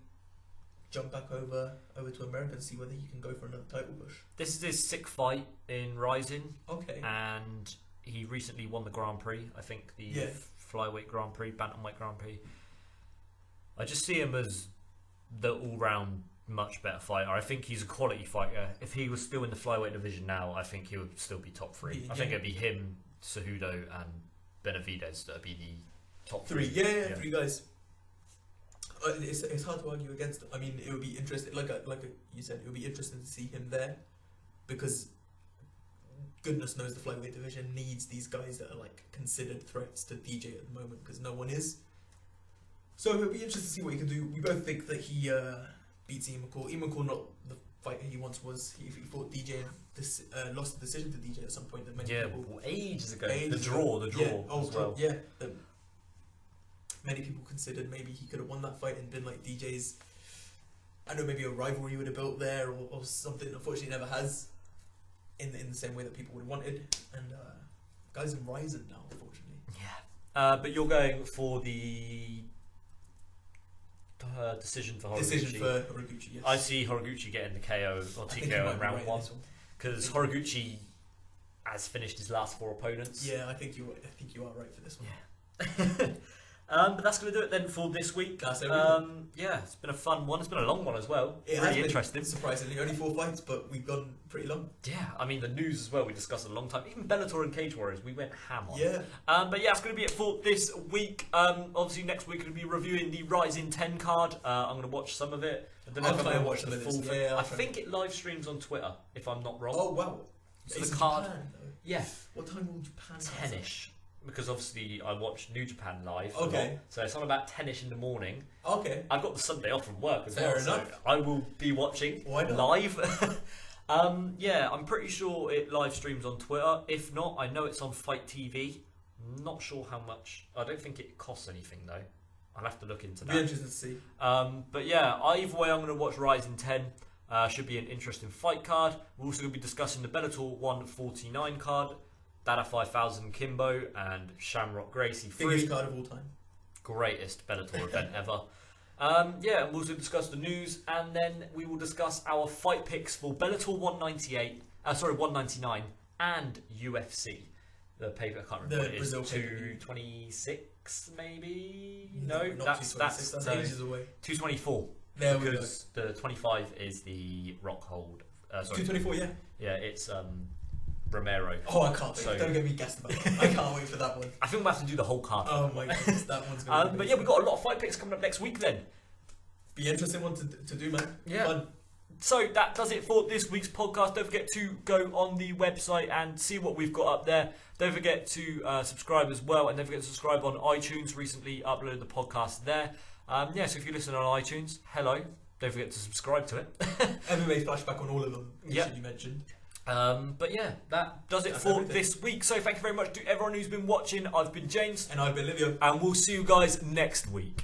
jump back over to America and see whether he can go for another title push. This is his 6th fight in Rizin. Okay. And he recently won the Grand Prix. I think the flyweight Grand Prix, bantamweight Grand Prix. I just see him as the all-round much better fighter. I think he's a quality fighter. If he was still in the flyweight division now, I think he would still be top 3. I think it'd be him, Cejudo, and Benavidez that would be the top 3. Yeah, 3 guys. It's hard to argue against. I mean, it would be interesting. Like you said, it would be interesting to see him there, because goodness knows the flyweight division needs these guys that are like considered threats to DJ at the moment, because no one is. So it'll be interesting to see what he can do. We both think that he beats Ian McCall. Ian McCall, not the fighter he once was. He fought DJ and lost the decision to DJ at some point. That many people, ages ago. The draw. Many people considered maybe he could have won that fight and been like DJ's, I don't know, maybe a rivalry would have built there or something. Unfortunately, it never has in the same way that people would have wanted. And guys in Rizin now, unfortunately. Yeah. But you're going for the decision for Horiguchi. Decision for Horiguchi, yes. I see Horiguchi getting the KO or TKO in round 1, because Horiguchi has finished his last 4 opponents. Yeah, I think you are right for this one. Yeah. But that's going to do it then for this week. That's everything. Yeah, it's been a fun one. It's been a long one as well. It really has been, interesting. Surprisingly, only 4 fights, but we've gone pretty long. Yeah, I mean the news as well. We discussed it a long time. Even Bellator and Cage Warriors, we went ham on. Yeah. But yeah, it's going to be it for this week. Obviously, next week we're going to be reviewing the Rizin 10 card. I'm going to watch some of it. I don't know I'll if I'm try going and to watch watch the some of full this. thing. Yeah, I think it live streams on Twitter, if I'm not wrong. Oh wow. So It's the in card, Japan, though. yeah, What time will Japan have? 10ish. Because obviously I watch New Japan live. Okay. So it's on about 10ish in the morning. Okay. I've got the Sunday off from work as Fair well, enough. so I will be watching Why not? live. Yeah, I'm pretty sure it live streams on Twitter. If not, I know it's on Fight TV. Not sure how much. I don't think it costs anything though. I'll have to look into that. Be interested to see. But yeah, either way, I'm going to watch Rizin 10. Should be an interesting fight card. We're also going to be discussing the Bellator 149 card. Dada 5000 Kimbo and Shamrock Gracie. Biggest card of all time. Greatest Bellator event ever. Yeah, and we'll also discuss the news, and then we will discuss our fight picks for Bellator 199 and UFC. The paper, I can't remember what it is. 226 maybe? No, not that's 226, that's ages away. 224. There we go. Because the 25 is the Rockhold. Sorry. 224, yeah. Yeah, it's Romero. Oh, I can't wait. So- Don't get me gassed about that. I can't wait for that one. I think we'll have to do the whole card. Oh my goodness, that one's going to be But yeah, we've got a lot of fight picks coming up next week then. Be an interesting one to do, man. Yeah. Fun. So that does it for this week's podcast. Don't forget to go on the website and see what we've got up there. Don't forget to subscribe as well, and don't forget to subscribe on iTunes. Recently uploaded the podcast there. Yeah, so if you listen on iTunes, hello. Don't forget to subscribe to it. MMA Flashback on all of them, Yep. you mentioned. But yeah, that does it That's for everything. this week. So thank you very much to everyone who's been watching. I've been James, And I've been Livio. and we'll see you guys next week.